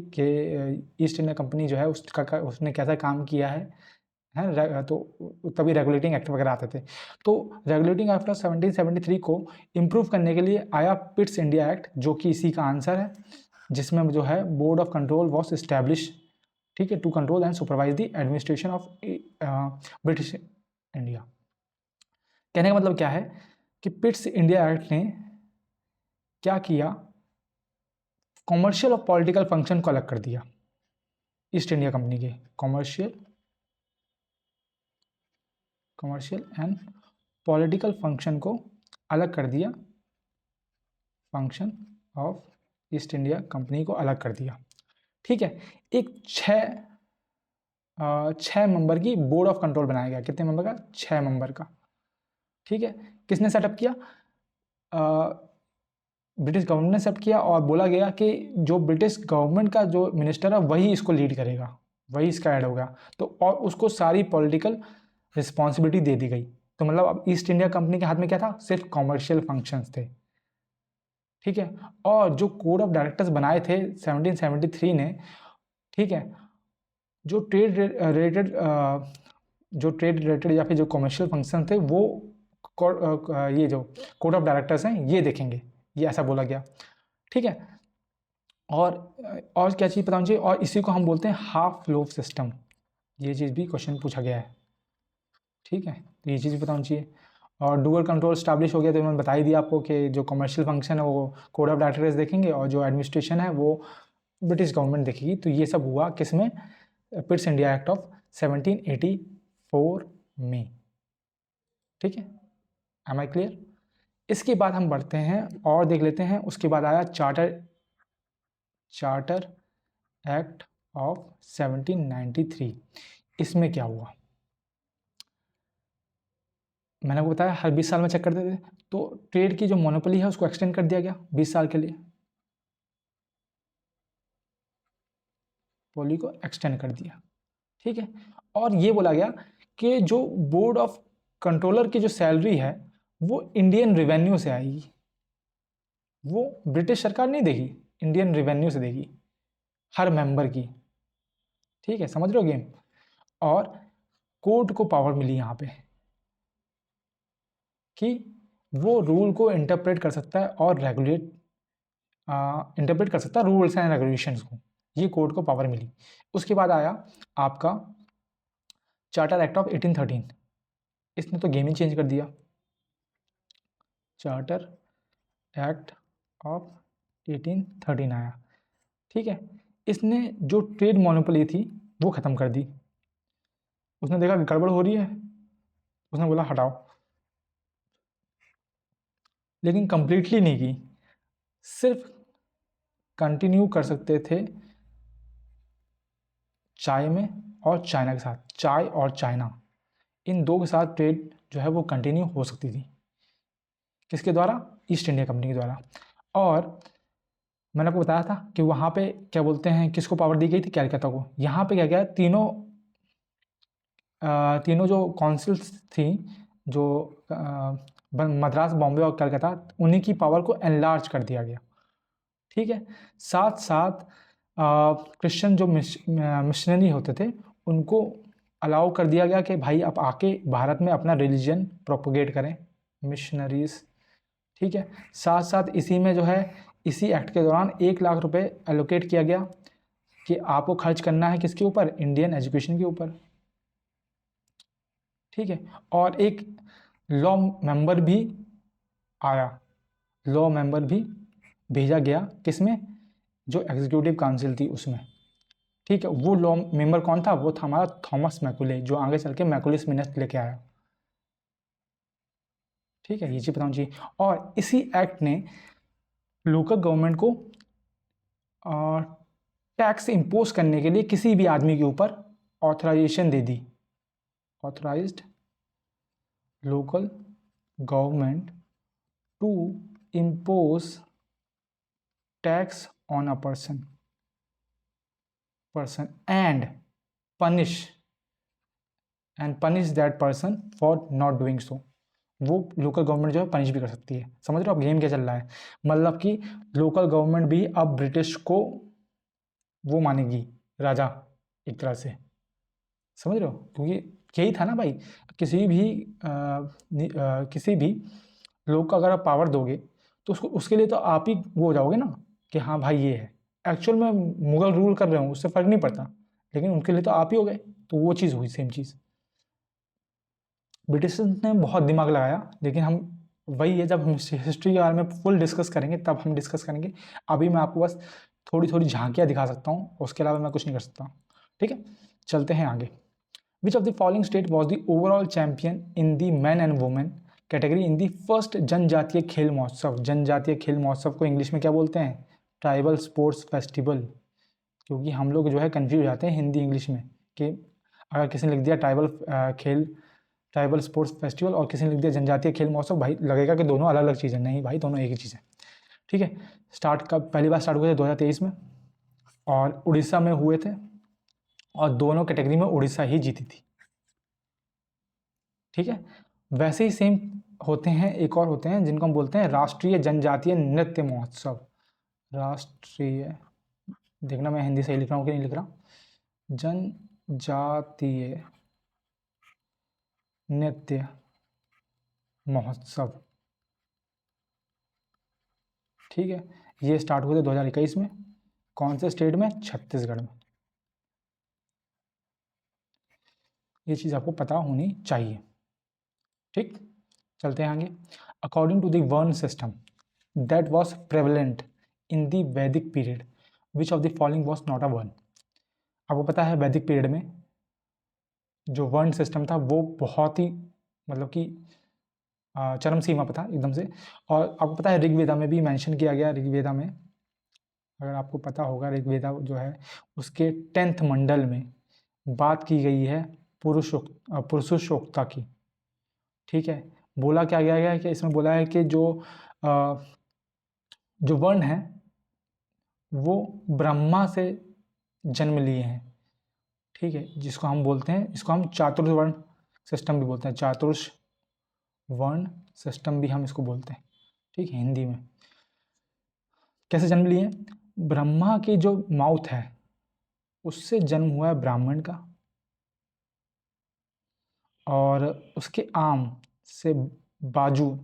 ईस्ट इंडिया कंपनी जो है उसने कैसा काम किया है, तो तभी रेगुलेटिंग एक्ट वगैरह आते थे। तो रेगुलेटिंग एक्ट ऑफ 1773 को इम्प्रूव करने के लिए आया पिट्स इंडिया एक्ट, जो कि इसी का आंसर है, जिसमें जो है board of control was establish. ठीक है, to control and supervise the administration of British India. कहने का मतलब क्या है कि पिट्स इंडिया एक्ट ने क्या किया? कॉमर्शियल और पॉलिटिकल फंक्शन को अलग कर दिया ईस्ट इंडिया कंपनी के। कॉमर्शियल एंड पॉलिटिकल फंक्शन को अलग कर दिया, function of east India company को अलग कर दिया। ठीक है, एक 6 मेंबर की बोर्ड ऑफ कंट्रोल बनाया गया। कितने मेंबर का? 6 मेंबर का। ठीक है, किसने सेटअप किया? ब्रिटिश गवर्नमेंट ने सेटअप किया, और बोला गया कि जो ब्रिटिश गवर्नमेंट का जो मिनिस्टर है वही इसको लीड करेगा, वही इसका ऐड होगा। तो और उसको सारी पॉलिटिकल रिस्पॉन्सिबिलिटी दे दी गई। तो मतलब अब ईस्ट इंडिया कंपनी के हाथ में क्या था? सिर्फ कॉमर्शियल फंक्शंस थे। ठीक है, और जो कोड ऑफ डायरेक्टर्स बनाए थे 1773 ने, ठीक है। जो ट्रेड रिलेटेड या फिर जो कमर्शियल फंक्शन थे वो ये जो कोड ऑफ डायरेक्टर्स हैं ये देखेंगे, ये ऐसा बोला गया। ठीक है। और क्या चीज़ पता होनी चाहिए, और इसी को हम बोलते हैं हाफ लोफ सिस्टम, ये चीज़ भी क्वेश्चन पूछा गया है। ठीक है, तो ये चीज़ भी पता होनी चाहिए। और डुअल कंट्रोल स्टैब्लिश हो गया, तो मैंने बता ही दिया आपको कि जो कमर्शियल फंक्शन है वो कोड ऑफ डायरेक्टर्स देखेंगे और जो एडमिनिस्ट्रेशन है वो ब्रिटिश गवर्नमेंट देखेगी। तो ये सब हुआ किस में, पिट्स इंडिया एक्ट ऑफ 1784 में। ठीक है, एम आई क्लियर। इसके बाद हम बढ़ते हैं और देख लेते हैं, उसके बाद आया चार्टर एक्ट ऑफ 1793। इसमें क्या हुआ, मैंने आपको बताया हर 20 साल में चेक करते थे, तो ट्रेड की जो मोनोपोली है उसको एक्सटेंड कर दिया गया 20 साल के लिए, पोली को एक्सटेंड कर दिया। ठीक है, और ये बोला गया कि जो बोर्ड ऑफ कंट्रोलर की जो सैलरी है वो इंडियन रेवेन्यू से आएगी, वो ब्रिटिश सरकार नहीं देगी, इंडियन रेवेन्यू से देगी हर मेंबर की। ठीक है, समझ रहे हो गेम। और कोर्ट को पावर मिली यहाँ पे कि वो रूल को इंटरप्रेट कर सकता है और इंटरप्रेट कर सकता है रूल्स एंड रेगुलेशंस को, ये कोर्ट को पावर मिली। उसके बाद आया आपका चार्टर एक्ट ऑफ 1813, इसने तो गेम ही चेंज कर दिया। चार्टर एक्ट ऑफ 1813 आया। ठीक है, इसने जो ट्रेड मोनोपोली थी वो ख़त्म कर दी। उसने देखा कि गड़बड़ हो रही है, उसने बोला हटाओ, लेकिन कंप्लीटली नहीं की, सिर्फ कंटिन्यू कर सकते थे चाय में और चाइना के साथ। चाय और चाइना इन दो के साथ ट्रेड जो है वो कंटिन्यू हो सकती थी, किसके द्वारा, ईस्ट इंडिया कंपनी के द्वारा। और मैंने आपको बताया था कि वहाँ पे क्या बोलते हैं, किसको पावर दी गई थी, कैलकाता को। यहाँ पे क्या गया, तीनों जो काउंसिल्स थी, जो मद्रास, बॉम्बे और कलकत्ता, उन्हीं की पावर को एनलार्ज कर दिया गया। ठीक है, साथ साथ क्रिश्चियन जो मिशनरी होते थे उनको अलाउ कर दिया गया कि भाई आप आके भारत में अपना रिलीजन प्रोपोगेट करें, मिशनरीज। ठीक है, साथ साथ इसी में जो है, इसी एक्ट के दौरान 1 लाख रुपए एलोकेट किया गया कि आपको खर्च करना है किसके ऊपर, इंडियन एजुकेशन के ऊपर। ठीक है, और एक लॉ मेंबर भी आया, लॉ मेंबर भी भेजा गया किसमें, जो एग्जीक्यूटिव काउंसिल थी उसमें। ठीक है, वो लॉ मेंबर कौन था, वो था हमारा थॉमस मैकुले, जो आगे चल के मैकुलिस मिनट लेके आया। ठीक है, ये चीज़ बताऊँ जी। और इसी एक्ट ने लोकल गवर्नमेंट को टैक्स इम्पोज करने के लिए किसी भी आदमी के ऊपर ऑथराइजेशन दे दी। Authorised local government to impose tax on a person and punish that person for not doing so. वो लोकल गवर्नमेंट जो है पनिश भी कर सकती है। समझ रहे हो आप गेम क्या चल रहा है, मतलब कि लोकल गवर्नमेंट भी अब ब्रिटिश को वो मानेगी राजा एक तरह से, समझ रहे हो। क्योंकि यही था ना भाई, किसी भी लोग को अगर आप पावर दोगे तो उसके लिए तो आप ही वो हो जाओगे ना कि हाँ भाई ये है। एक्चुअल में मुगल रूल कर रहे हो उससे फ़र्क नहीं पड़ता, लेकिन उनके लिए तो आप ही हो गए। तो वो चीज़ हुई, सेम चीज़। ब्रिटिश ने बहुत दिमाग लगाया, लेकिन हम वही है, जब हम हिस्ट्री के बारे में फुल डिस्कस करेंगे तब हम डिस्कस करेंगे। अभी मैं आपको बस थोड़ी थोड़ी झांकियाँ दिखा सकता हूँ, उसके अलावा मैं कुछ नहीं कर सकता। ठीक है, चलते हैं आगे। Which of the following state was the overall champion in the man and women category in the first जनजातीय खेल महोत्सव। जनजातीय खेल महोत्सव को इंग्लिश में क्या बोलते हैं, ट्राइबल स्पोर्ट्स फेस्टिवल। क्योंकि हम लोग जो है कन्फ्यूज हो जाते हैं हिंदी इंग्लिश में, कि अगर किसी ने लिख दिया ट्राइबल स्पोर्ट्स फेस्टिवल और किसी ने लिख दिया जनजातीय खेल महोत्सव, भाई लगेगा कि दोनों अलग अलग चीज़ें। नहीं भाई, दोनों एक ही चीज़ है। ठीक है, पहली बार स्टार्ट हुए थे 2023 में, और उड़ीसा में हुए थे, और दोनों कैटेगरी में उड़ीसा ही जीती थी। ठीक है, वैसे ही सेम होते हैं, एक और होते हैं जिनको हम बोलते हैं राष्ट्रीय जनजातीय नृत्य महोत्सव। राष्ट्रीय, देखना मैं हिंदी सही लिख रहा हूँ कि नहीं लिख रहा, जनजातीय नृत्य महोत्सव। ठीक है, ये स्टार्ट हुए थे 2021 में। कौन से स्टेट में? छत्तीसगढ़ में। ये चीज़ आपको पता होनी चाहिए। ठीक, चलते हैं आगे। According to the varna system that was prevalent in the Vedic period which of the following was not a varna. आपको पता है वैदिक पीरियड में जो वर्ण सिस्टम था वो बहुत ही मतलब कि चरम सीमा पर था एकदम से। और आपको पता है ऋग्वेदा में भी मेंशन किया गया। ऋग्वेदा में अगर आपको पता होगा, ऋग्वेदा जो है उसके 10th मंडल में बात की गई है पुरुषोक्ता की। ठीक है, बोला क्या गया है कि इसमें बोला है कि जो वर्ण है वो ब्रह्मा से जन्म लिए हैं। ठीक है, जिसको हम बोलते हैं, इसको हम चातुर्वर्ण सिस्टम भी बोलते हैं। चातुर्ष वर्ण सिस्टम भी हम इसको बोलते हैं। ठीक है, हिंदी में। कैसे जन्म लिए? ब्रह्मा की जो माउथ है उससे जन्म हुआ है ब्राह्मण का, और उसके आर्म से, बाजू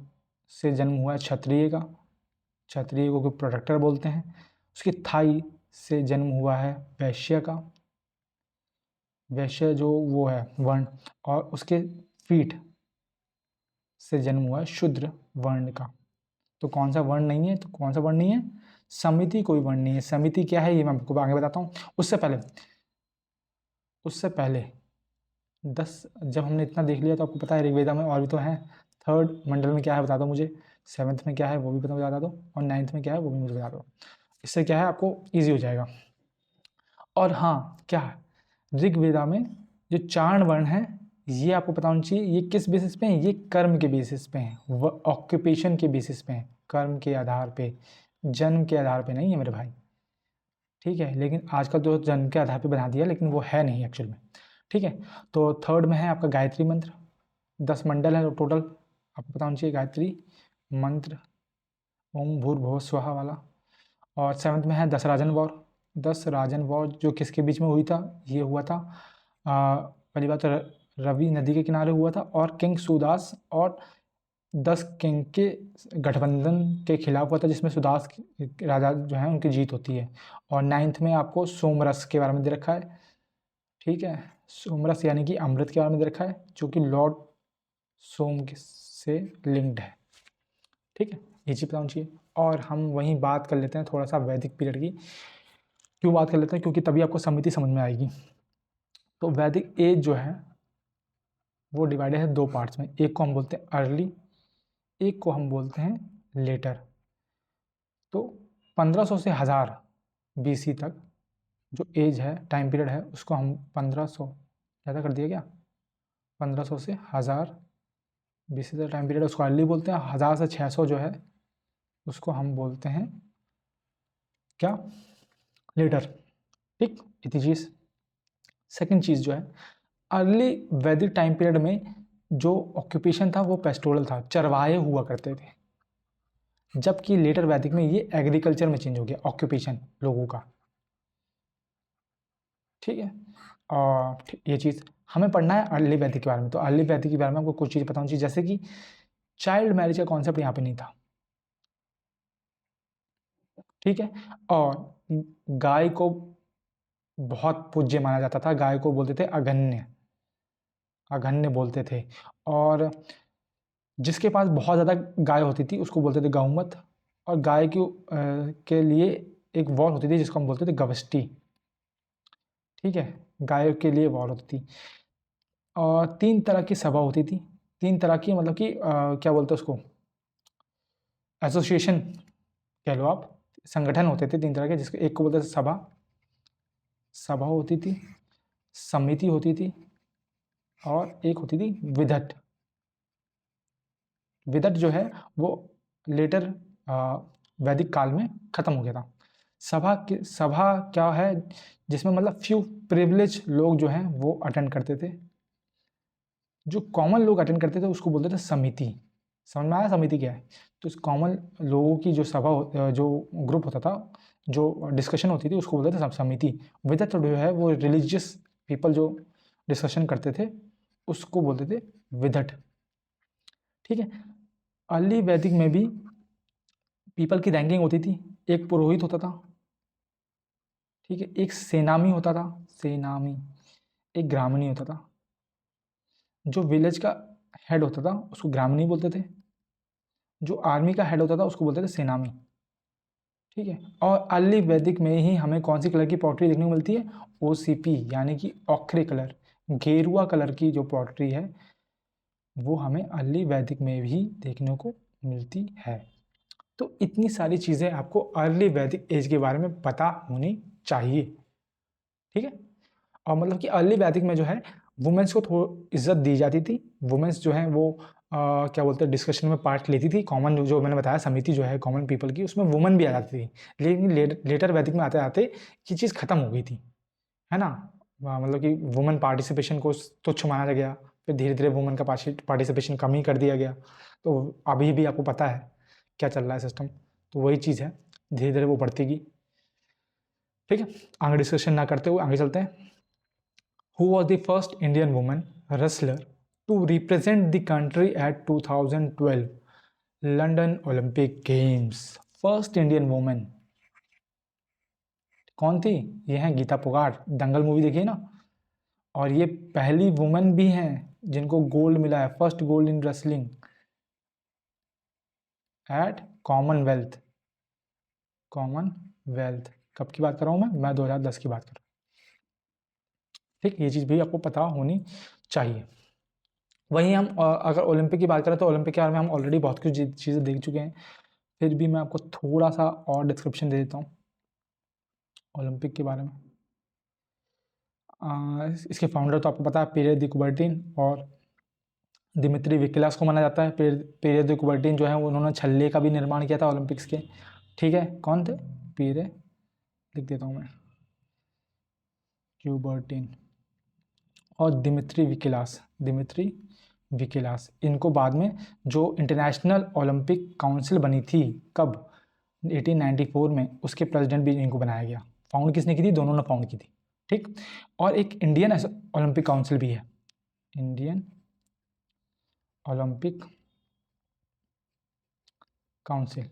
से जन्म हुआ है क्षत्रिय का। क्षत्रिय को प्रोटेक्टर बोलते हैं। उसकी थाई से जन्म हुआ है वैश्य का। वैश्य जो वो है वर्ण। और उसके फीट से जन्म हुआ है शूद्र वर्ण का। तो कौन सा वर्ण नहीं है? तो कौन सा वर्ण नहीं है? समिति कोई वर्ण नहीं है। समिति क्या है ये मैं आपको आगे बताता हूँ। उससे पहले 10 जब हमने इतना देख लिया तो आपको पता है ऋग्वेदा में और भी तो है। 3rd मंडल में क्या है बता दो मुझे। 7th में क्या है वो भी बता दो। और 9th में क्या है वो भी मुझे बता दो। इससे क्या है आपको ईजी हो जाएगा। और हाँ, क्या है ऋग्वेदा में जो 4 वर्ण हैं ये आपको पता होना चाहिए। ये किस बेसिस पे हैं? ये कर्म के बेसिस पे हैं, ऑक्यूपेशन के बेसिस पे हैं, कर्म के आधार पे, जन्म के आधार पे नहीं है मेरे भाई। ठीक है, लेकिन आजकल तो जन्म के आधार पे बना दिया, लेकिन वो है नहीं एक्चुअल में। ठीक है, तो 3rd में है आपका गायत्री मंत्र। 10 मंडल है टोटल, आपको पता होना चाहिए गायत्री मंत्र, ओम भूर्भुवः स्वहा वाला। और 7th में है दशराजन वॉर। 10 राजन वॉर जो किसके बीच में हुई था? ये हुआ था पहली बात तो रवि नदी के किनारे हुआ था, और किंग सुदास और 10 किंग के गठबंधन के खिलाफ हुआ था, जिसमें सुदास राजा जो है उनकी जीत होती है। और 9th में आपको सोमरस के बारे में दे रखा है। ठीक है, सोमरस यानी कि अमृत के बारे में दे रखा है, जो कि लॉर्ड सोम से लिंक्ड है। ठीक है, ये चीज़ पता होनी चाहिए। और हम वहीं बात कर लेते हैं थोड़ा सा वैदिक पीरियड की। क्यों बात कर लेते हैं? क्योंकि तभी आपको समिति समझ में आएगी। तो वैदिक एज जो है वो डिवाइडेड है 2 पार्ट्स में। एक को हम बोलते हैं अर्ली, एक को हम बोलते हैं लेटर। तो 1500 से 1000 BC तक जो एज है, टाइम पीरियड है, उसको हम 1500 ज़्यादा कर दिया क्या, 1500 से 1000 BC तक टाइम पीरियड उसको अर्ली बोलते हैं। 1000 से 600 जो है उसको हम बोलते हैं क्या, लेटर। ठीक, इतनी चीज़। सेकेंड चीज़ जो है, अर्ली वैदिक टाइम पीरियड में जो ऑक्यूपेशन था वो पेस्टोरल था, चरवाहे हुआ करते थे। जबकि लेटर वैदिक में ये एग्रीकल्चर में चेंज हो गया ऑक्यूपेशन लोगों का। ठीक है, और ये चीज़ हमें पढ़ना है अर्ली वैदिक के बारे में। तो अर्ली वैदिक के बारे में आपको कुछ चीज़ पता होनी चाहिए, जैसे कि चाइल्ड मैरिज का कॉन्सेप्ट यहाँ पे नहीं था। ठीक है, और गाय को बहुत पूज्य माना जाता था। गाय को बोलते थे अगन्य, अगन्य बोलते थे। और जिसके पास बहुत ज़्यादा गाय होती थी उसको बोलते थे गौमत। और गाय के लिए एक वॉर होती थी जिसको हम बोलते थे गवष्टी। ठीक है, गाय के लिए वॉर होती थी। और 3 तरह की सभा होती थी। 3 तरह की मतलब कि क्या बोलते हैं उसको, एसोसिएशन कह लो आप, संगठन होते थे 3 तरह के, जिसके एक को बोलते थे सभा, सभा होती थी, समिति होती थी, और एक होती थी विधट। विधट जो है वो लेटर वैदिक काल में खत्म हो गया था। सभा क्या है, जिसमें मतलब फ्यू प्रिविलेज लोग जो हैं वो अटेंड करते थे। जो कॉमन लोग अटेंड करते थे उसको बोलते थे समिति। समझ में आया समिति क्या है? तो इस कॉमन लोगों की जो सभा जो ग्रुप होता था, जो डिस्कशन होती थी उसको बोलते थे समिति। विदत जो है वो रिलीजियस पीपल जो डिस्कशन करते थे उसको बोलते थे विदट। ठीक है। अर्ली वैदिक में भी पीपल की रैंकिंग होती थी। एक पुरोहित होता था, ठीक है, एक सेनामी होता था, सेनामी, एक ग्रामणी होता था। जो विलेज का हेड होता था उसको ग्रामणी बोलते थे, जो आर्मी का हेड होता था उसको बोलते थे सेनामी। ठीक है। और अर्ली वैदिक में ही हमें कौन सी कलर की पॉटरी देखने को मिलती है? ओसीपी, यानी कि ऑक्रे कलर, गेरुआ कलर की जो पॉटरी है वो हमें अर्ली वैदिक में भी देखने को मिलती है। तो इतनी सारी चीज़ें आपको अर्ली वैदिक एज के बारे में पता होनी चाहिए। ठीक है। और मतलब कि अर्ली वैदिक में जो है वुमेन्स को थोड़ी इज्जत दी जाती थी। वुमेन्स जो हैं वो क्या बोलते हैं, डिस्कशन में पार्ट लेती थी। कॉमन जो मैंने बताया समिति जो है कॉमन पीपल की, उसमें वुमेन भी आ जाती थी। लेकिन लेटर वैदिक में आते आते ये चीज़ खत्म हो गई थी, है ना। मतलब कि वुमेन पार्टिसिपेशन को तुच्छ माना गया, फिर धीरे धीरे वुमेन का पार्टिसिपेशन कम ही कर दिया गया। तो अभी भी आपको पता है क्या चल रहा है सिस्टम, तो वही चीज़ है, धीरे धीरे वो बढ़ती गई। ठीक है। आगे डिस्कशन ना करते हुए आगे चलते हैं। Who was the first Indian woman wrestler to represent the country at 2012 London Olympic Games? First Indian women कौन थी? ये हैं गीता फोगाट, दंगल मूवी देखिए ना। और ये पहली वुमेन भी हैं जिनको गोल्ड मिला है, first gold in wrestling eight Commonwealth. Commonwealth कब की बात कर रहा हूँ मैं 2010 की बात कर रहा हूँ। ठीक, ये चीज़ भी आपको पता होनी चाहिए। वहीं हम अगर ओलंपिक की बात करें तो ओलंपिक के बारे में हम ऑलरेडी बहुत कुछ चीज़ें देख चुके हैं, फिर भी मैं आपको थोड़ा सा और डिस्क्रिप्शन दे देता हूँ ओलंपिक के बारे में। इसके फाउंडर तो आपको पता है पिरे दी कुबर्टिन और दिमित्री विकिलास को माना जाता है। पिरे दी कुबर्टिन जो है उन्होंने छल्ले का भी निर्माण किया था ओलंपिक्स के। ठीक है, कौन थे? पिरे, लिख देता हूँ मैं, क्यूबर्टिन और दिमित्री विकिलास। इनको बाद में जो इंटरनेशनल ओलंपिक काउंसिल बनी थी, कब? 1894 में, उसके प्रेसिडेंट भी इनको बनाया गया। फाउंड किसने की थी? दोनों ने फाउंड की थी। ठीक। और एक इंडियन ओलंपिक काउंसिल भी है, इंडियन ओलंपिक काउंसिल।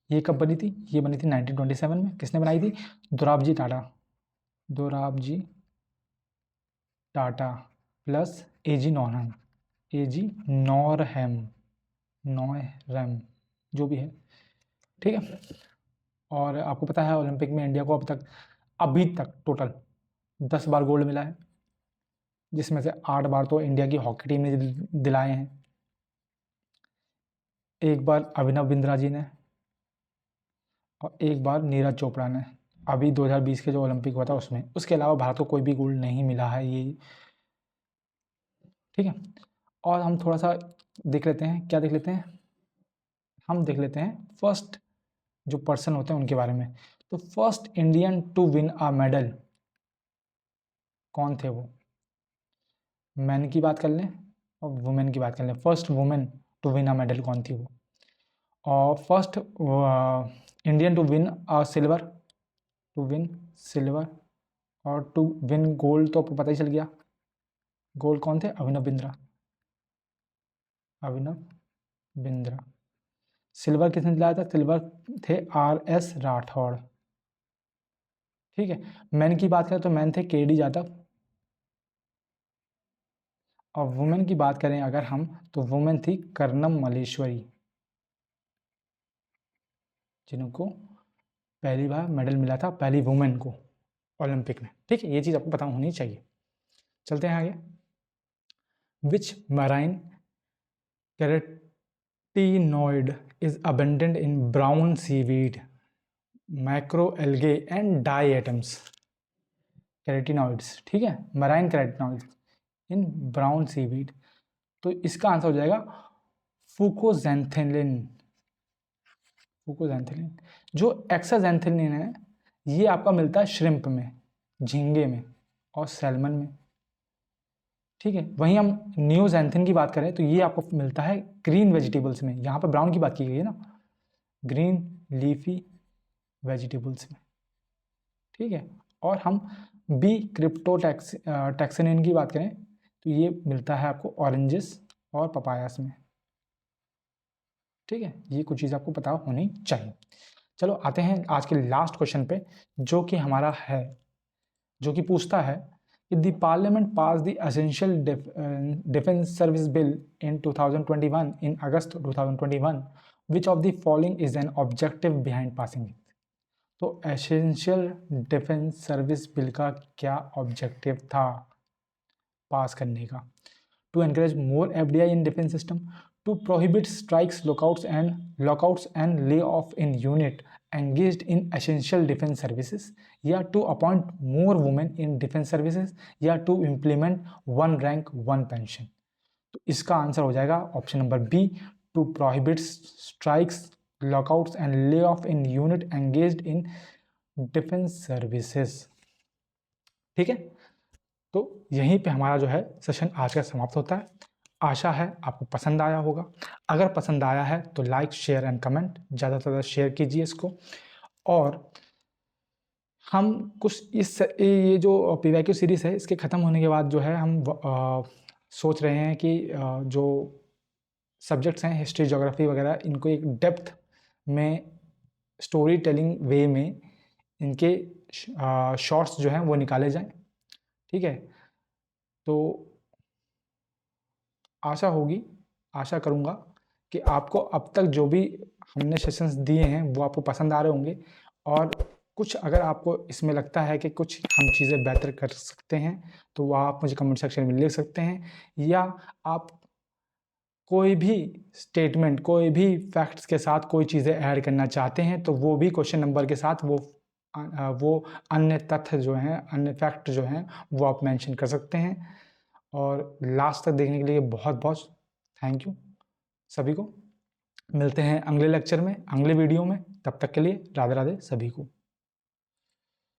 ये कब बनी थी? ये बनी थी 1927 में। किसने बनाई थी? दोराबजी टाटा प्लस एजी नॉरहैम जो भी है। ठीक है। और आपको पता है ओलंपिक में इंडिया को अभी तक टोटल 10 बार गोल्ड मिला है, जिसमें से 8 बार तो इंडिया की हॉकी टीम ने दिलाए हैं। एक बार अभिनव बिंद्रा जी ने और एक बार नीरज चोपड़ा ने, अभी 2020 के जो ओलंपिक हुआ था उसमें। उसके अलावा भारत को कोई भी गोल्ड नहीं मिला है ये। ठीक है। और हम थोड़ा सा देख लेते हैं, क्या देख लेते हैं? हम देख लेते हैं फर्स्ट जो पर्सन होते हैं उनके बारे में। तो first Indian to win a medal कौन थे? वो मैन की बात कर लें और वुमेन की बात कर लें। First women to win a medal कौन थी वो? और first Indian to win a silver और टू विन गोल्ड तो आपको पता ही चल गया। गोल्ड कौन थे? अभिनव बिंद्रा। सिल्वर किसने दिलाया था? सिल्वर थे RS राठौड़। ठीक है। मैन की बात करें तो मैन थे KD यादव। और वुमेन की बात करें अगर हम, तो वुमेन थी कर्नम मल्लेश्वरी, जिनको पहली बार मेडल मिला था, पहली वुमेन को ओलंपिक में। ठीक है, ये चीज़ आपको पता होनी चाहिए। चलते हैं आगे। Which marine carotenoid is abundant in brown seaweed, macroalgae and diatoms? Carotenoids, ठीक है, marine carotenoids in brown seaweed. तो इसका आंसर हो जाएगा फुकोजैंथेलिन। जो एक्साजैंथेलिन है ये आपका मिलता है श्रिम्प में, झींगे में और सैल्मन में। ठीक है। वहीं हम नियोजैंथिन की बात करें तो ये आपको मिलता है ग्रीन वेजिटेबल्स में। यहाँ पर ब्राउन की बात की गई है ना, ग्रीन लीफी वेजिटेबल्स में, ठीक है। और हम बी क्रिप्टो टैक्सेनिन की बात करें तो ये मिलता है आपको ऑरेंजेस और पपायास में, ठीक है। ये कुछ चीज़ आपको पता होनी चाहिए। चलो आते हैं आज के लास्ट क्वेश्चन पे, जो कि हमारा है, जो कि पूछता है कि the parliament pass the essential defence service bill in 2021 in August 2021, which of the following is an objective behind passing it. तो एसेंशियल डिफेंस सर्विस बिल का क्या ऑब्जेक्टिव था पास करने का? To encourage more FDI in defence system, to prohibit strikes, lockouts and lay off in unit engaged in essential defence services, या to appoint more women in defence services, या to implement one rank one pension. तो इसका answer हो जाएगा option number B, to prohibit strikes, lockouts and lay off in unit engaged in defence services, ठीक है। तो यहीं पे हमारा जो है सेशन आज का समाप्त होता है। आशा है आपको पसंद आया होगा। अगर पसंद आया है तो लाइक, शेयर एंड कमेंट ज़्यादा से ज़्यादा शेयर कीजिए इसको। और हम कुछ ये जो पीवाईक्यू सीरीज़ है, इसके ख़त्म होने के बाद जो है हम सोच रहे हैं कि जो सब्जेक्ट्स हैं हिस्ट्री, ज्योग्राफी वगैरह, इनको एक डेप्थ में स्टोरी टेलिंग वे में इनके शॉर्ट्स जो हैं वो निकाले जाएं, ठीक है। तो आशा करूँगा कि आपको अब तक जो भी हमने सेशंस दिए हैं वो आपको पसंद आ रहे होंगे। और कुछ अगर आपको इसमें लगता है कि कुछ हम चीज़ें बेहतर कर सकते हैं तो वो आप मुझे कमेंट सेक्शन में लिख सकते हैं, या आप कोई भी स्टेटमेंट, कोई भी फैक्ट्स के साथ कोई चीज़ें ऐड करना चाहते हैं तो वो भी क्वेश्चन नंबर के साथ वो अन्य तथ्य जो हैं, अन्य फैक्ट जो हैं वो आप मेंशन कर सकते हैं। और लास्ट तक देखने के लिए बहुत बहुत थैंक यू सभी को। मिलते हैं अगले लेक्चर में, अगले वीडियो में। तब तक के लिए राधे राधे सभी को।